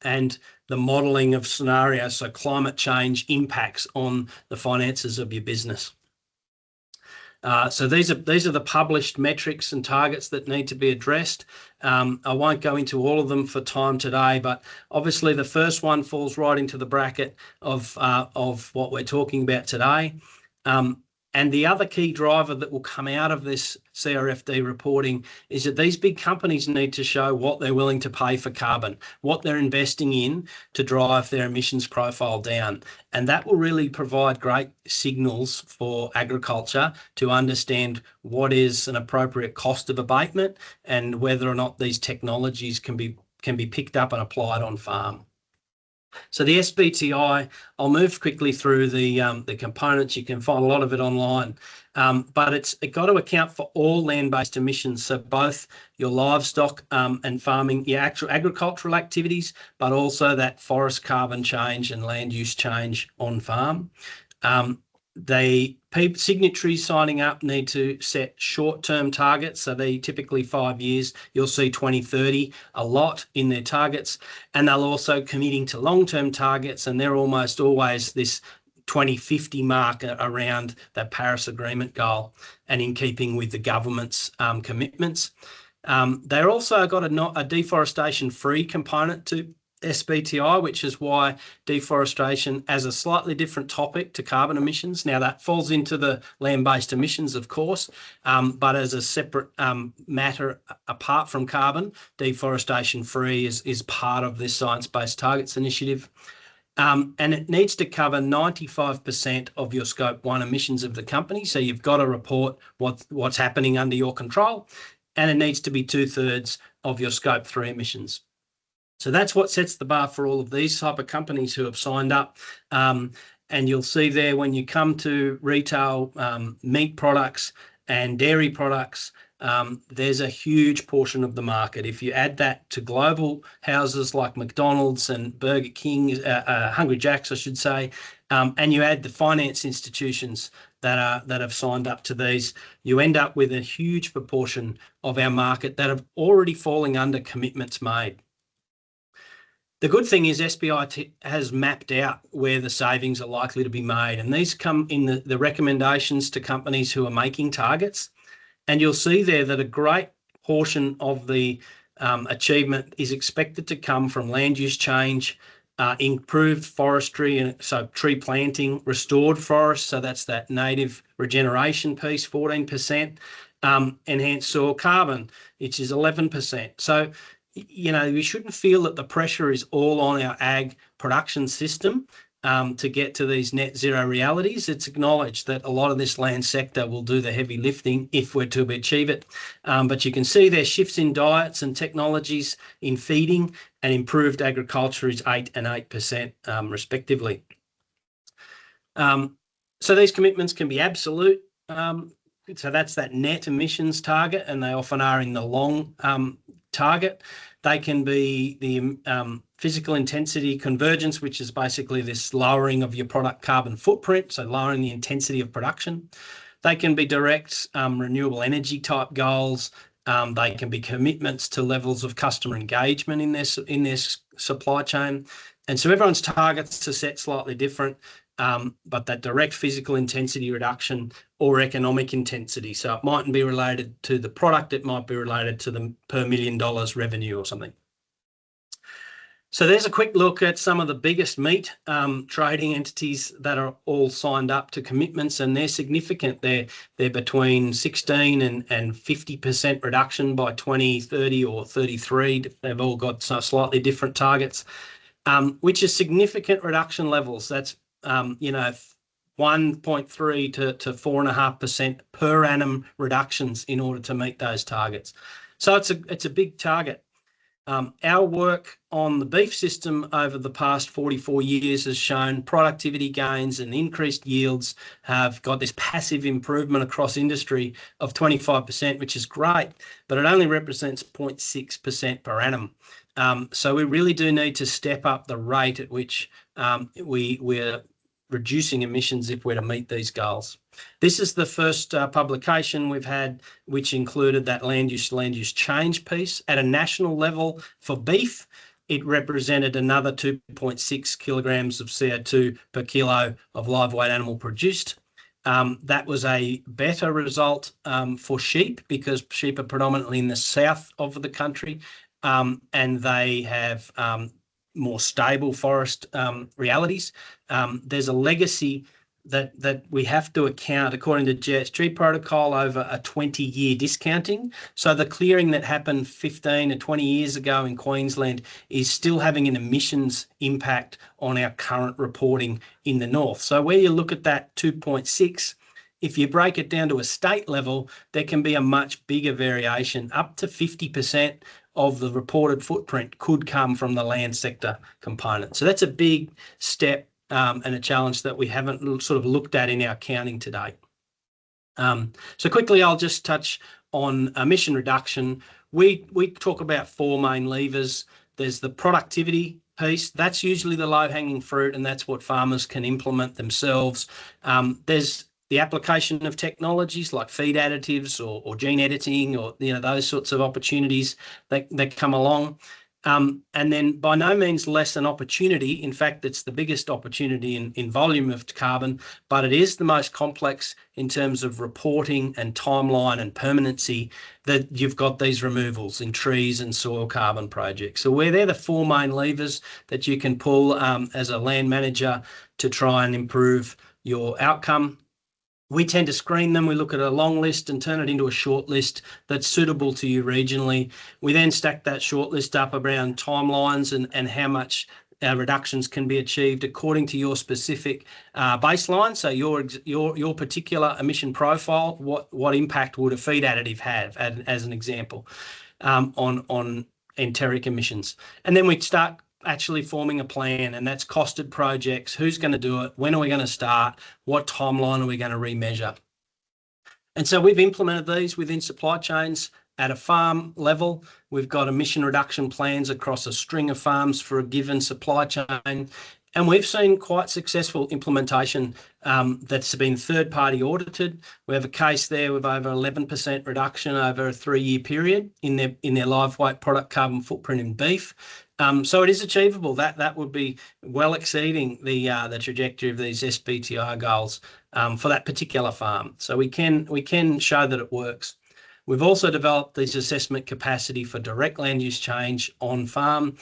and the modelling of scenarios, so climate change impacts on the finances of your business. So these are the published metrics and targets that need to be addressed. I won't go into all of them for time today, but obviously the first one falls right into the bracket of what we're talking about today. And the other key driver that will come out of this CRFD reporting is that these big companies need to show what they're willing to pay for carbon, what they're investing in to drive their emissions profile down. And that will really provide great signals for agriculture to understand what is an appropriate cost of abatement and whether or not these technologies can be picked up and applied on farm. So the SBTI, I'll move quickly through the components. You can find a lot of it online, but it's got to account for all land-based emissions, so both your livestock and farming, your actual agricultural activities, but also that forest carbon change and land use change on farm. The signatories signing up need to set short-term targets, so they typically 5 years. You'll see 2030 a lot in their targets, and they'll also committing to long-term targets, and they're almost always this 2050 mark around that Paris Agreement goal and in keeping with the government's commitments. They're also got a deforestation-free component to SBTI, which is why deforestation as a slightly different topic to carbon emissions. Now that falls into the land-based emissions, of course, but as a separate matter apart from carbon, deforestation-free is part of this Science-Based Targets initiative. And it needs to cover 95% of your Scope 1 emissions of the company. So you've got to report what's happening under your control, and it needs to be 2/3 of your Scope 3 emissions. So that's what sets the bar for all of these type of companies who have signed up. And you'll see there when you come to retail meat products and dairy products, there's a huge portion of the market. If you add that to global houses like McDonald's and Burger King, Hungry Jack's, I should say, and you add the finance institutions that have signed up to these, you end up with a huge proportion of our market that have already fallen under commitments made. The good thing is SBI has mapped out where the savings are likely to be made, and these come in the recommendations to companies who are making targets. And you'll see there that a great portion of the achievement is expected to come from land use change, improved forestry, and so tree planting, restored forests, so that's that native regeneration piece, 14%, enhanced soil carbon, which is 11%. So you know, we shouldn't feel that the pressure is all on our ag production system to get to these net zero realities. It's acknowledged that a lot of this land sector will do the heavy lifting if we're to achieve it. But you can see there shifts in diets and technologies in feeding, and improved agriculture is 8% and 8% respectively. So these commitments can be absolute. So that's that net emissions target, and they often are in the long target. They can be the physical intensity convergence, which is basically this lowering of your product carbon footprint, so lowering the intensity of production. They can be direct renewable energy type goals. They can be commitments to levels of customer engagement in their supply chain. And so everyone's targets are set slightly different, but that direct physical intensity reduction or economic intensity. So it mightn't be related to the product, it might be related to the per $1 million revenue or something. So there's a quick look at some of the biggest meat trading entities that are all signed up to commitments, and they're significant. They're between 16 and 50% reduction by 2030 or 33. They've all got slightly different targets, which is significant reduction levels. That's 1.3 to 4.5% per annum reductions in order to meet those targets. So it's a big target. Our work on the beef system over the past 44 years has shown productivity gains and increased yields have got this passive improvement across industry of 25%, which is great, but it only represents 0.6% per annum. So we really do need to step up the rate at which we're reducing emissions if we're to meet these goals. This is the first publication we've had, which included that land use change piece at a national level for beef. it represented another 2.6 kilograms of CO2 per kilo of live weight animal produced. That was a better result for sheep, because sheep are predominantly in the south of the country, and they have more stable forest realities. There's a legacy that we have to account, according to GHG protocol, over a 20-year discounting. So the clearing that happened 15 or 20 years ago in Queensland is still having an emissions impact on our current reporting in the north. So where you look at that 2.6, if you break it down to a state level, there can be a much bigger variation. Up to 50% of the reported footprint could come from the land sector component. So that's a big step and a challenge that we haven't sort of looked at in our accounting to date. So quickly, I'll just touch on emission reduction. We talk about four main levers. There's the productivity piece. That's usually the low-hanging fruit, and that's what farmers can implement themselves. There's the application of technologies like feed additives or gene editing, or those sorts of opportunities that come along. And then by no means less an opportunity. In fact, it's the biggest opportunity in volume of carbon, but it is the most complex in terms of reporting and timeline and permanency, that you've got these removals in trees and soil carbon projects. So they're the four main levers that you can pull as a land manager to try and improve your outcome. We tend to screen them. We look at a long list and turn it into a short list that's suitable to you regionally. We then stack that short list up around timelines and how much reductions can be achieved according to your specific baseline. So your particular emission profile, what impact would a feed additive have, as an example, on enteric emissions. And then we start actually forming a plan, and that's costed projects. Who's going to do it? When are we going to start? What timeline are we going to remeasure? And so we've implemented these within supply chains at a farm level. We've got emission reduction plans across a string of farms for a given supply chain. And we've seen quite successful implementation that's been third-party audited. We have a case there with over 11% reduction over a 3-year period in their live weight product carbon footprint in beef. So it is achievable. That would be well exceeding the trajectory of these SBTI goals for that particular farm. So we can show that it works. We've also developed this assessment capacity for direct land use change on farm,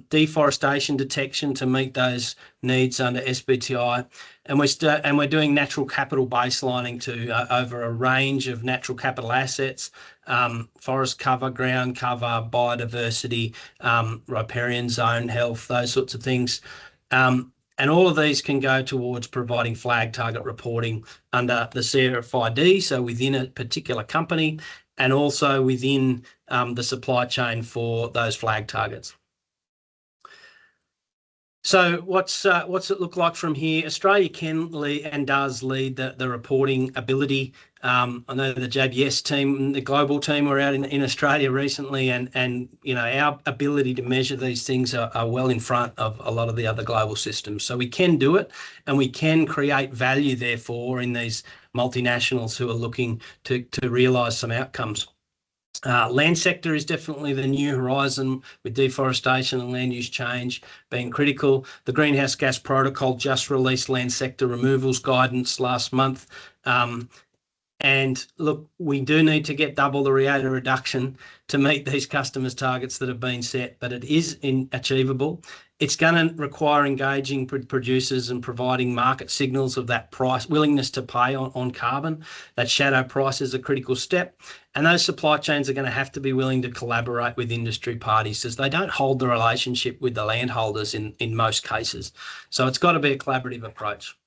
deforestation detection to meet those needs under SBTI, and we're doing natural capital baselining to over a range of natural capital assets, forest cover, ground cover, biodiversity, riparian zone health, those sorts of things. And all of these can go towards providing flag target reporting under the CFOP, so within a particular company, and also within the supply chain for those flag targets. So what's it look like from here? Australia can lead and does lead the reporting ability. I know the JBS team, the global team, were out in Australia recently, and our ability to measure these things are well in front of a lot of the other global systems. So we can do it, and we can create value, therefore, in these multinationals who are looking to realise some outcomes. Land sector is definitely the new horizon, with deforestation and land use change being critical. The Greenhouse Gas Protocol just released land sector removals guidance last month. And look, we do need to get double the rate of reduction to meet these customers' targets that have been set, but it is achievable. It's going to require engaging producers and providing market signals of that price, willingness to pay on carbon. That shadow price is a critical step. And those supply chains are going to have to be willing to collaborate with industry parties, as they don't hold the relationship with the landholders in most cases. So it's got to be a collaborative approach.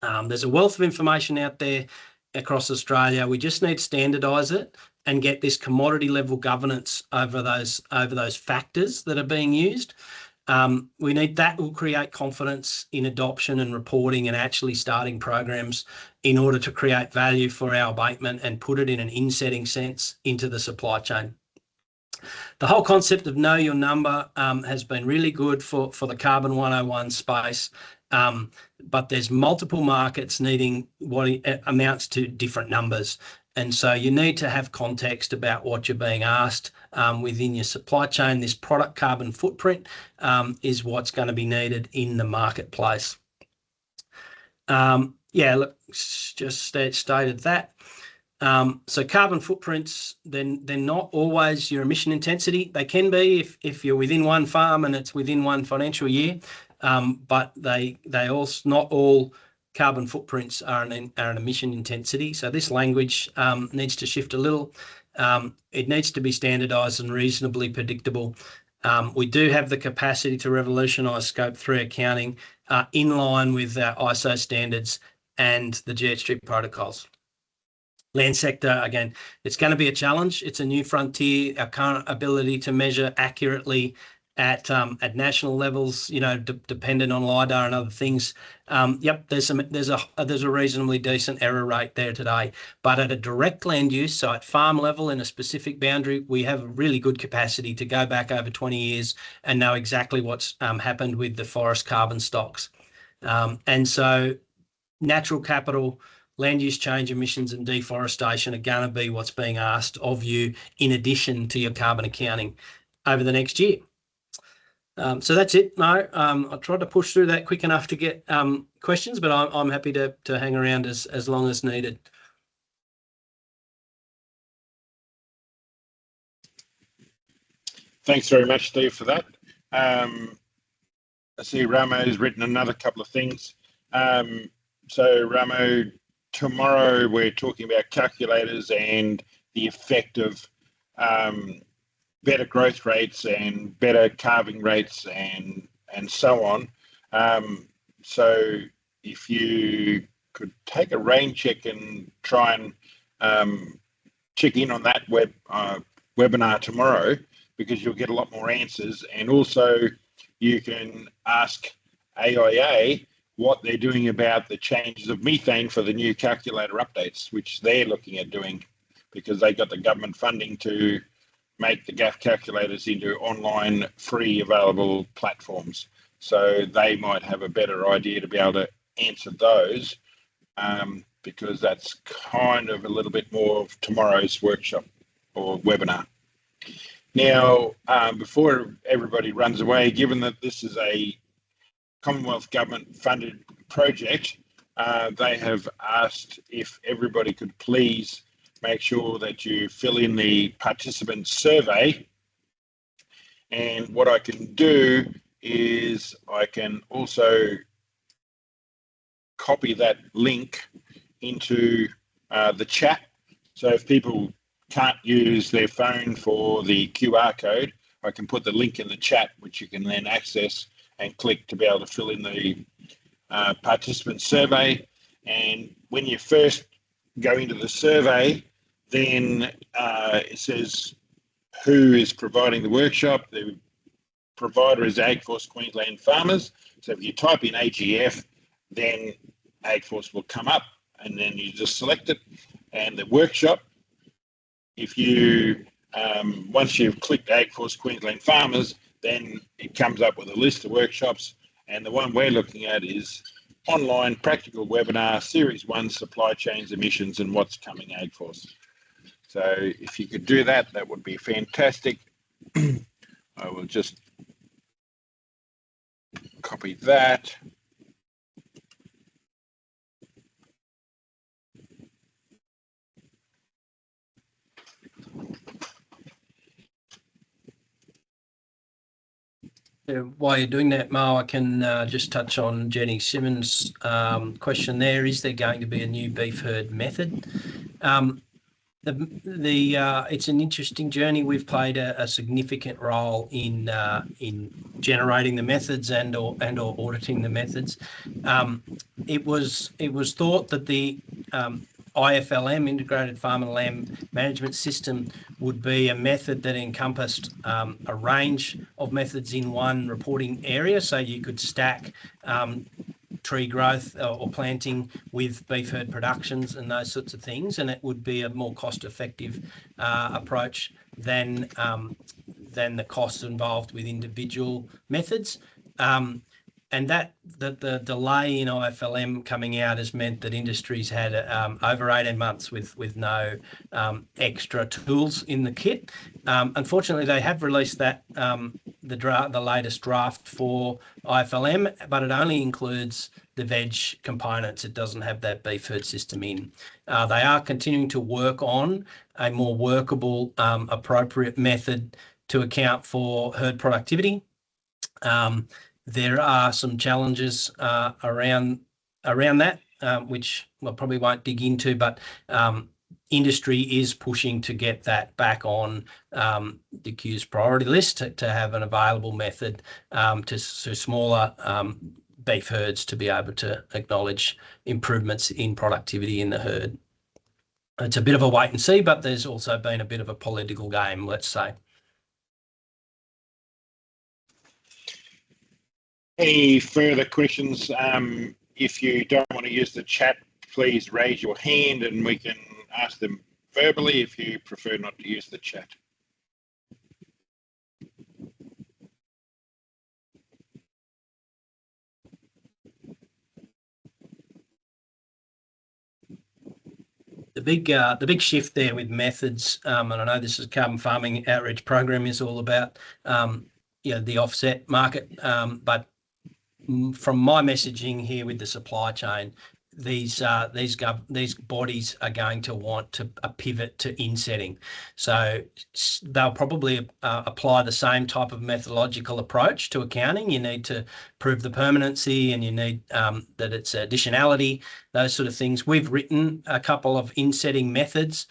There's a wealth of information out there across Australia. We just need to standardise it and get this commodity level governance over those factors that are being used. We need that will create confidence in adoption and reporting and actually starting programs in order to create value for our abatement and put it in an insetting sense into the supply chain. The whole concept of know your number has been really good for the Carbon 101 space, but there's multiple markets needing what amounts to different numbers. And so you need to have context about what you're being asked within your supply chain. This product carbon footprint is what's going to be needed in the marketplace. Yeah, look, just stated that. So carbon footprints, then they're not always your emission intensity. They can be if you're within one farm and it's within one financial year, but they also, not all carbon footprints are an emission intensity. So this language needs to shift a little. It needs to be standardised and reasonably predictable. We do have the capacity to revolutionise Scope 3 accounting in line with our ISO standards and the GHG protocols. Land sector, again, it's going to be a challenge. It's a new frontier. Our current ability to measure accurately at national levels, you know, dependent on LiDAR and other things. Yep, there's a reasonably decent error rate there today. But at a direct land use, so at farm level in a specific boundary, we have a really good capacity to go back over 20 years and know exactly what's happened with the forest carbon stocks. And so natural capital, land use change, emissions and deforestation are going to be what's being asked of you in addition to your carbon accounting over the next year. So that's it, Mo. I tried to push through that quick enough to get questions, but I'm happy to hang around as long as needed. Thanks very much, Steve, for that. I see Ramo's written another couple of things. So Ramo, tomorrow we're talking about calculators and the effect of better growth rates and better calving rates and so on. So if you could take a rain check and try and check in on that webinar tomorrow, because you'll get a lot more answers. And also you can ask AIA what they're doing about the changes of methane for the new calculator updates, which they're looking at doing, because they got the government funding to make the GAF calculators into online, free, available platforms. So they might have a better idea to be able to answer those, because that's kind of a little bit more of tomorrow's workshop or webinar. Now, before everybody runs away, given that this is a Commonwealth Government funded project, they have asked if everybody could please make sure that you fill in the participant survey. And what I can do is I can also copy that link into the chat. So if people can't use their phone for the QR code, I can put the link in the chat, which you can then access and click to be able to fill in the participant survey. And when you first go into the survey, then it says who is providing the workshop. The provider is AgForce Queensland Farmers. So if you type in AGF, then AgForce will come up, and then you just select it. And the workshop, if you once you've clicked AgForce Queensland Farmers, then it comes up with a list of workshops, and the one we're looking at is online practical webinar series 1, supply chains, emissions and what's coming AgForce. So if you could do that, that would be fantastic. I will just copy that. While you're doing that, Mo, I can just touch on Jenny Simmons' question there. Is there going to be a new beef herd method? It's an interesting journey. We've played a significant role in generating the methods and or auditing the methods. It was thought that the IFLM, Integrated Farm and Land Management System, would be a method that encompassed a range of methods in one reporting area, so you could stack tree growth or planting with beef herd productions and those sorts of things, and it would be a more cost-effective approach than the costs involved with individual methods. that the delay in IFLM coming out has meant that industries had over 18 months with no extra tools in the kit. Unfortunately, they have released that the latest draft for IFLM, but it only includes the veg components. It doesn't have that beef herd system in. They are continuing to work on a more workable, appropriate method to account for herd productivity. There are some challenges around that, which I probably won't dig into, but industry is pushing to get that back on the Q's priority list to have an available method to smaller beef herds to be able to acknowledge improvements in productivity in the herd. It's a bit of a wait and see, but there's also been a bit of a political game, let's say. Any further questions? If you don't want to use the chat, please raise your hand and we can ask them verbally if you prefer not to use the chat. The big shift there with methods, and I know this is Carbon Farming Outreach Program is all about, the offset market, but from my messaging here with the supply chain, these bodies are going to want a pivot to insetting. So they'll probably apply the same type of methodological approach to accounting. You need to prove the permanency and you need that it's additionality, those sort of things. We've written a couple of insetting methods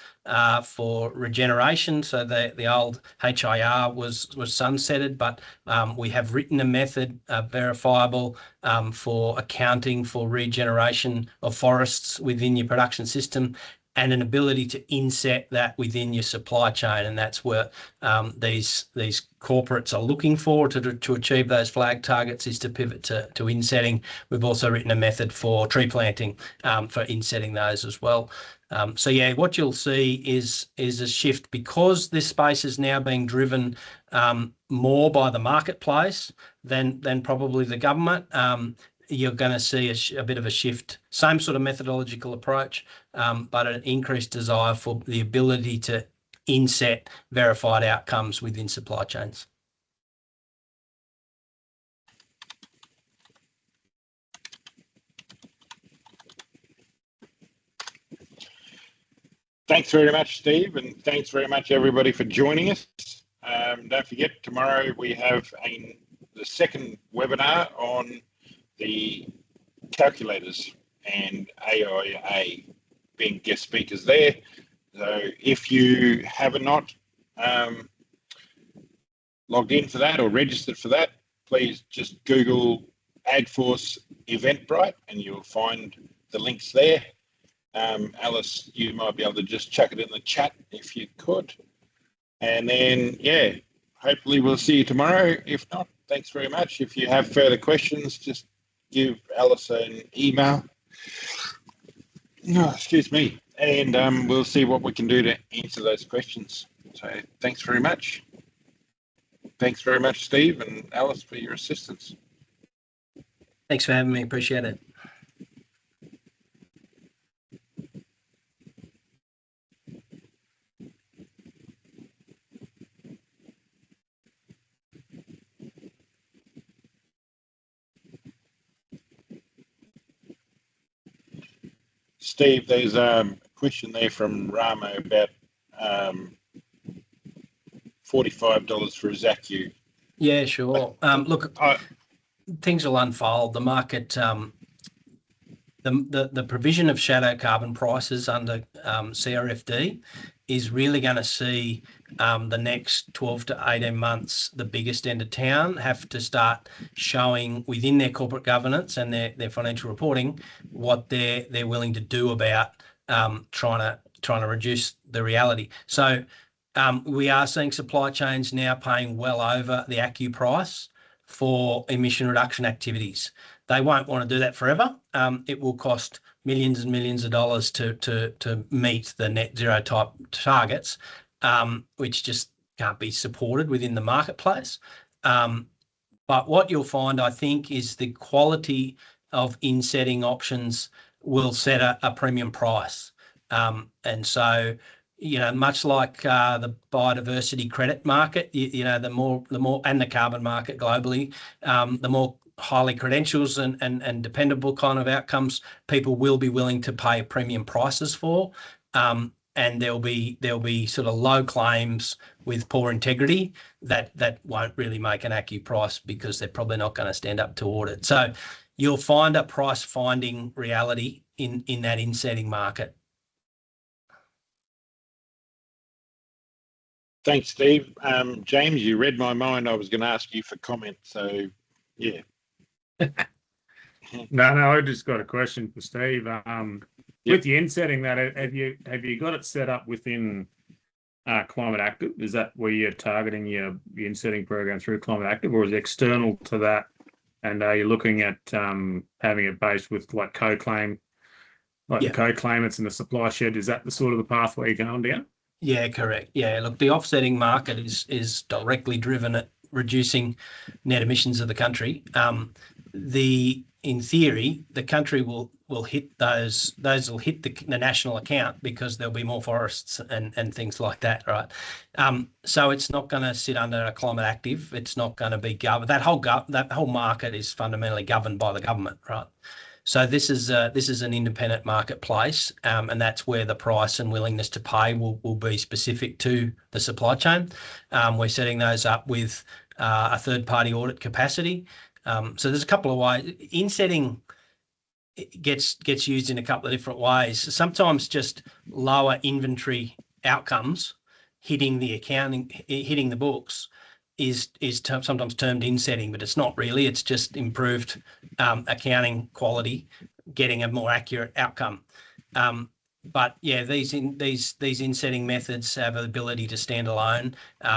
for regeneration. So the old HIR was sunsetted, but we have written a method verifiable for accounting for regeneration of forests within your production system, and an ability to inset that within your supply chain. And that's where these corporates are looking for to achieve those flag targets, is to pivot to insetting. We've also written a method for tree planting for insetting those as well. So yeah, what you'll see is a shift, because this space is now being driven more by the marketplace than probably the government. You're going to see a bit of a shift, same sort of methodological approach, but an increased desire for the ability to inset verified outcomes within supply chains. Thanks very much, Steve, and thanks very much, everybody, for joining us. Don't forget, tomorrow we have the second webinar on the calculators and AIA being guest speakers there. So if you have not logged in for that or registered for that, please just Google AgForce Eventbrite and you'll find the links there. Alice, you might be able to just chuck it in the chat if you could. And then, yeah, hopefully we'll see you tomorrow. If not, thanks very much. If you have further questions, just give Alice an email. No, excuse me. And we'll see what we can do to answer those questions. So thanks very much. Thanks very much, Steve and Alice, for your assistance. Thanks for having me. Appreciate it. Steve, there's a question there from Ramo about $45 for a ZACU. Yeah, sure. Look, things will unfold. The market, the provision of shadow carbon prices under CRFD is really going to see the next 12 to 18 months, the biggest end of town, have to start showing within their corporate governance and their financial reporting what they're willing to do about trying to reduce the reality. So we are seeing supply chains now paying well over the ACCU price for emission reduction activities. They won't want to do that forever. It will cost millions and millions of dollars to meet the net zero type targets, which just can't be supported within the marketplace. But what you'll find, I think, is the quality of insetting options will set a premium price. And so, much like the biodiversity credit market, the more, and the carbon market globally, the more highly credentials and dependable kind of outcomes people will be willing to pay premium prices for. And there'll be sort of low claims with poor integrity that won't really make an ACCU price because they're probably not going to stand up to audit. So you'll find a price finding reality in that insetting market. Thanks, Steve. James, you read my mind. I was going to ask you for comment. So, yeah. No, I just got a question for Steve. With the insetting, that have you got it set up within Climate Active? Is that where you're targeting your insetting program through Climate Active, or is it external to that? And are you looking at having it based with like co-claim, the co-claimants and the supply shed? Is that the sort of the pathway you're going down? Yeah, correct. Yeah, look, the offsetting market is directly driven at reducing net emissions of the country. In theory, the country will hit those will hit the national account because there'll be more forests and things like that, right? So it's not going to sit under a Climate Active. It's not going to be governed. That whole market is fundamentally governed by the government, right? So this is an independent marketplace, and that's where the price and willingness to pay will be specific to the supply chain. We're setting those up with a third-party audit capacity. So there's a couple of ways. Insetting gets used in a couple of different ways. Sometimes just lower inventory outcomes hitting the books is sometimes termed insetting, but it's not really. It's just improved accounting quality, getting a more accurate outcome. But yeah, these insetting methods have the ability to stand alone,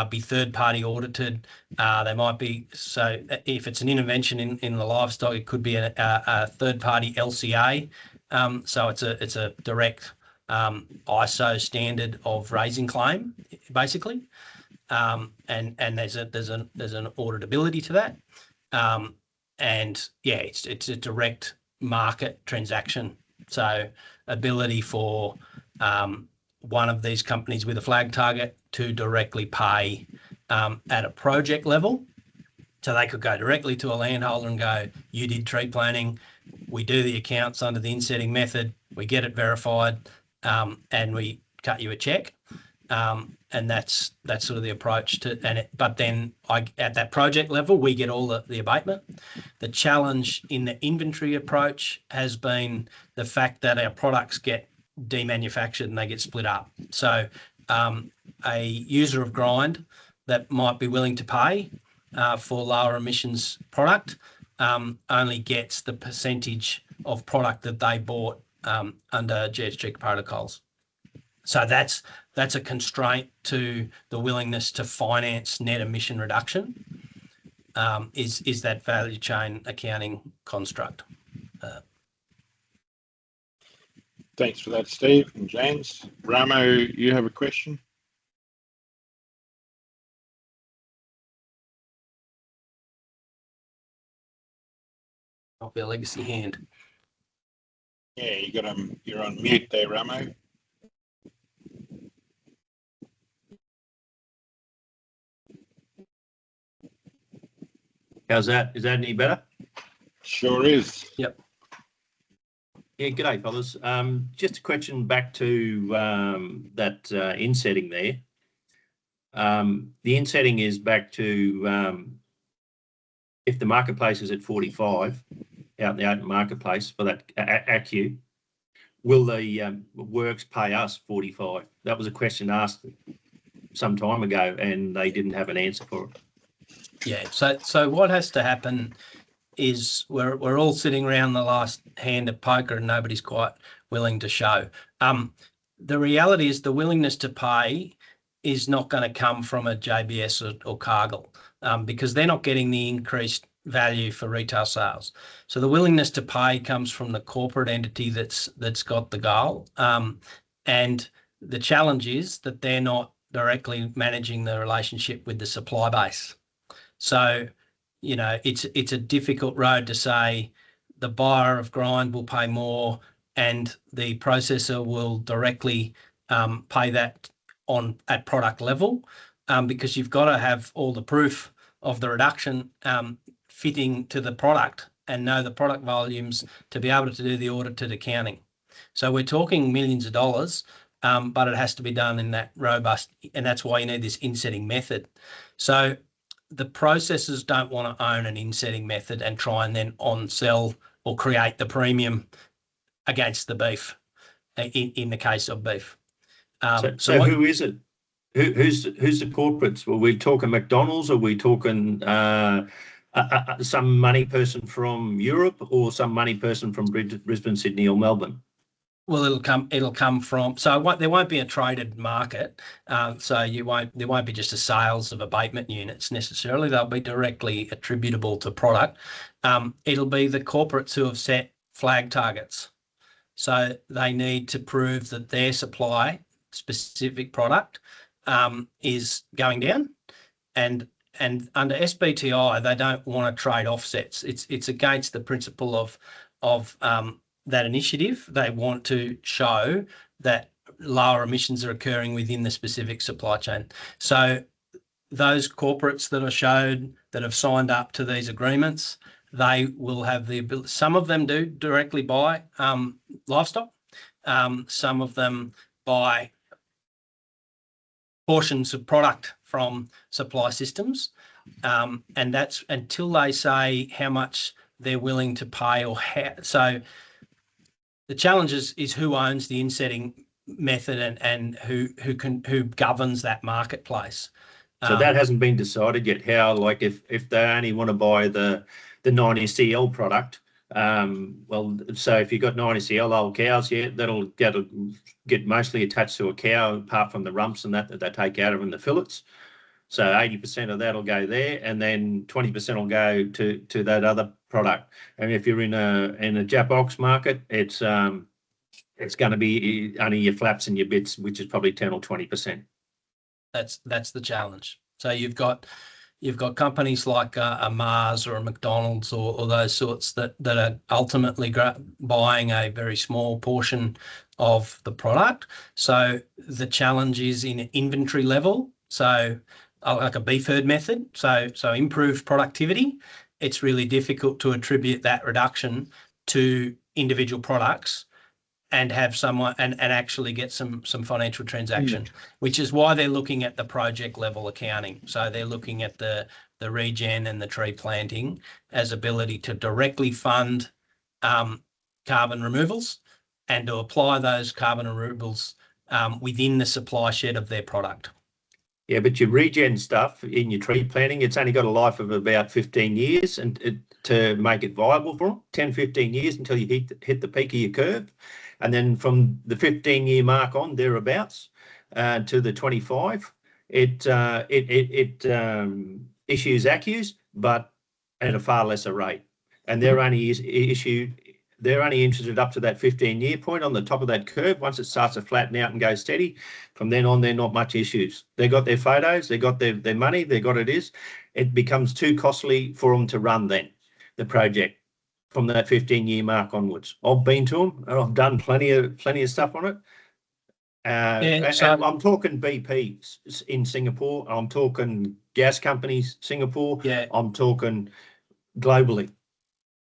be third-party audited. They might be, so if it's an intervention in the livestock, it could be a third-party LCA. So it's a direct ISO standard of raising claim, basically. And there's an auditability to that. And yeah, it's a direct market transaction. So ability for one of these companies with a flag target to directly pay at a project level. So they could go directly to a landholder and go, you did tree planting, we do the accounts under the insetting method, we get it verified, and we cut you a check. And that's sort of the approach to, but then at that project level, we get all the abatement. The challenge in the inventory approach has been the fact that our products get demanufactured and they get split up. So a user of grind that might be willing to pay for lower emissions product only gets the percentage of product that they bought under GHG protocols. So that's a constraint to the willingness to finance net emission reduction, is that value chain accounting construct. Thanks for that, Steve and James. Ramo, you have a question? Might be a legacy hand. Yeah, you're on mute there, Ramo. How's that? Is that any better? Sure is. Yep. Yeah, g'day, fellas. Just a question back to that insetting there. The insetting is back to if the marketplace is at 45 out in the open marketplace for that ACCU, will the works pay us 45? That was a question asked some time ago and they didn't have an answer for it. Yeah, so what has to happen is we're all sitting around the last hand of poker and nobody's quite willing to show. The reality is the willingness to pay is not going to come from a JBS or Cargill because they're not getting the increased value for retail sales. So the willingness to pay comes from the corporate entity that's got the goal. And the challenge is that they're not directly managing the relationship with the supply base. So you know, it's a difficult road to say the buyer of grind will pay more and the processor will directly pay that at product level, because you've got to have all the proof of the reduction fitting to the product and know the product volumes to be able to do the audited accounting. So we're talking millions of dollars, but it has to be done in that robust, and that's why you need this insetting method. So the processors don't want to own an insetting method and try and then on-sell or create the premium against the beef in the case of beef. So who is it? Who's the corporates? Were we talking McDonald's? Or are we talking some money person from Europe or some money person from Brisbane, Sydney, or Melbourne? Well, it'll come from, so there won't be a traded market. So there won't be just a sales of abatement units necessarily. They'll be directly attributable to product. It'll be the corporates who have set flag targets. So they need to prove that their supply specific product is going down, and under SBTI they don't want to trade offsets. It's against the principle of that initiative. They want to show that lower emissions are occurring within the specific supply chain. So those corporates that have signed up to these agreements, they will have the ability. Some of them do directly buy livestock. Some of them buy portions of product from supply systems, and that's until they say how much they're willing to pay or how. So the challenge is who owns the insetting method and who governs that marketplace. So that hasn't been decided yet. How, like, if they only want to buy the 90CL product, well, so if you've got 90CL old cows, yeah, that'll get mostly attached to a cow, apart from the rumps and that they take out of them, the fillets. So 80% of that will go there, and then 20% will go to that other product. And if you're in a Jap ox market, it's going to be only your flaps and your bits, which is probably 10 or 20%. That's the challenge. So you've got companies like a Mars or a McDonald's or those sorts that are ultimately buying a very small portion of the product. So the challenge is in inventory level. So like a beef herd method. So improved productivity. It's really difficult to attribute that reduction to individual products and have someone and actually get some financial transaction, which is why they're looking at the project level accounting. So they're looking at the regen and the tree planting as ability to directly fund carbon removals and to apply those carbon removals within the supply shed of their product. Yeah, but your regen stuff in your tree planting, it's only got a life of about 15 years and to make it viable for them, 10, 15 years until you hit the peak of your curve. And then from the 15-year mark on, thereabouts, to the 25, it issues ACCUs, but at a far lesser rate. And they're only interested up to that 15-year point on the top of that curve. Once it starts to flatten out and go steady, from then on, they're not much issues. They got their photos, they got their money, they got it becomes too costly for them to run then, the project, from that 15-year mark onwards. I've been to them and I've done plenty of stuff on it. I'm talking BP in Singapore. I'm talking gas companies, Singapore. Yeah. I'm talking globally.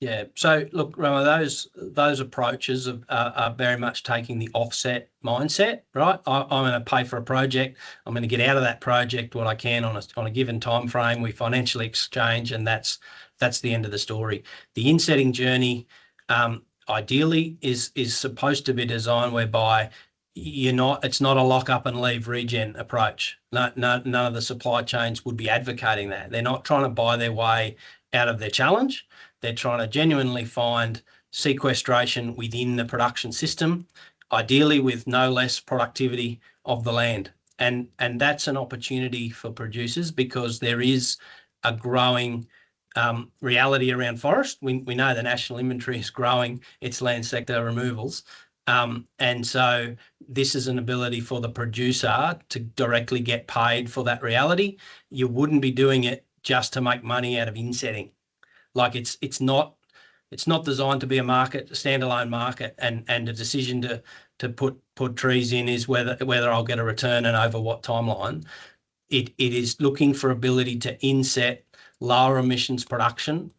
Yeah. So look, Ramo, those approaches are very much taking the offset mindset, right? I'm going to pay for a project. I'm going to get out of that project what I can on a given time frame. We financially exchange, and that's the end of the story. The insetting journey, ideally, is supposed to be designed whereby it's not a lock up and leave regen approach. None of the supply chains would be advocating that. They're not trying to buy their way out of their challenge. They're trying to genuinely find sequestration within the production system, ideally with no less productivity of the land. And that's an opportunity for producers because there is a growing reality around forest. We know the national inventory is growing its land sector removals. And so this is an ability for the producer to directly get paid for that reality. You wouldn't be doing it just to make money out of insetting. Like it's not designed to be a standalone market, and a decision to put trees in is whether I'll get a return and over what timeline. It is looking for ability to inset lower emissions production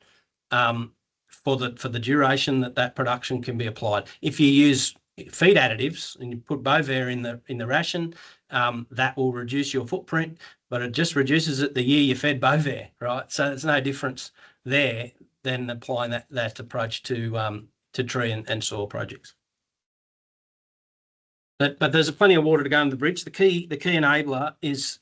for the duration that production can be applied. If you use feed additives and you put Bovair in the ration, that will reduce your footprint, but it just reduces it the year you fed Bovair, right? So there's no difference there than applying that approach to tree and soil projects. But there's plenty of water to go under the bridge. The key enabler is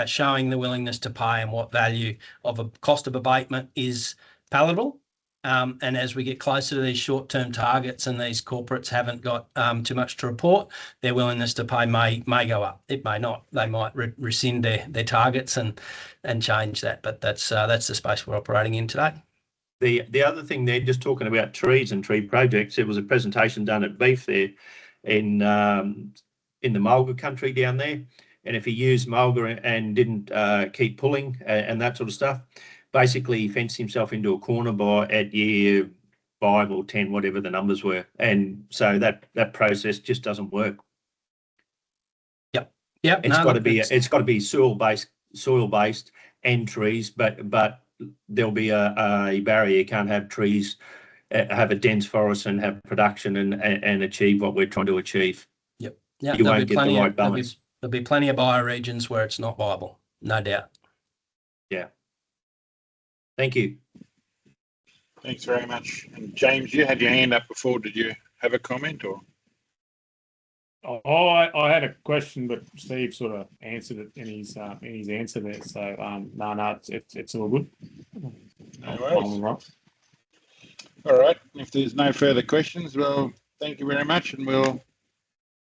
showing the willingness to pay and what value of a cost of abatement is palatable. And as we get closer to these short-term targets and these corporates haven't got too much to report, their willingness to pay may go up. It may not. They might rescind their targets and change that. But that's the space we're operating in today. The other thing there, just talking about trees and tree projects, there was a presentation done at Beef there in the mulga country down there. And if he used mulga and didn't keep pulling and that sort of stuff, basically he fenced himself into a corner at year 5 or 10, whatever the numbers were. And so that process just doesn't work. Yep. It's got to be soil based and trees, but there'll be a barrier. You can't have trees, have a dense forest and have production and achieve what we're trying to achieve. Yep. You won't get the right balance. There'll be plenty of bioregions where it's not viable, no doubt. Yeah. Thank you. Thanks very much. And James, you had your hand up before. Did you have a comment or? Oh, I had a question, but Steve sort of answered it in his answer there. So no, it's all good. No worries. All right. If there's no further questions, well, thank you very much, and we'll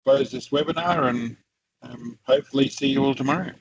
close this webinar and hopefully see you all tomorrow.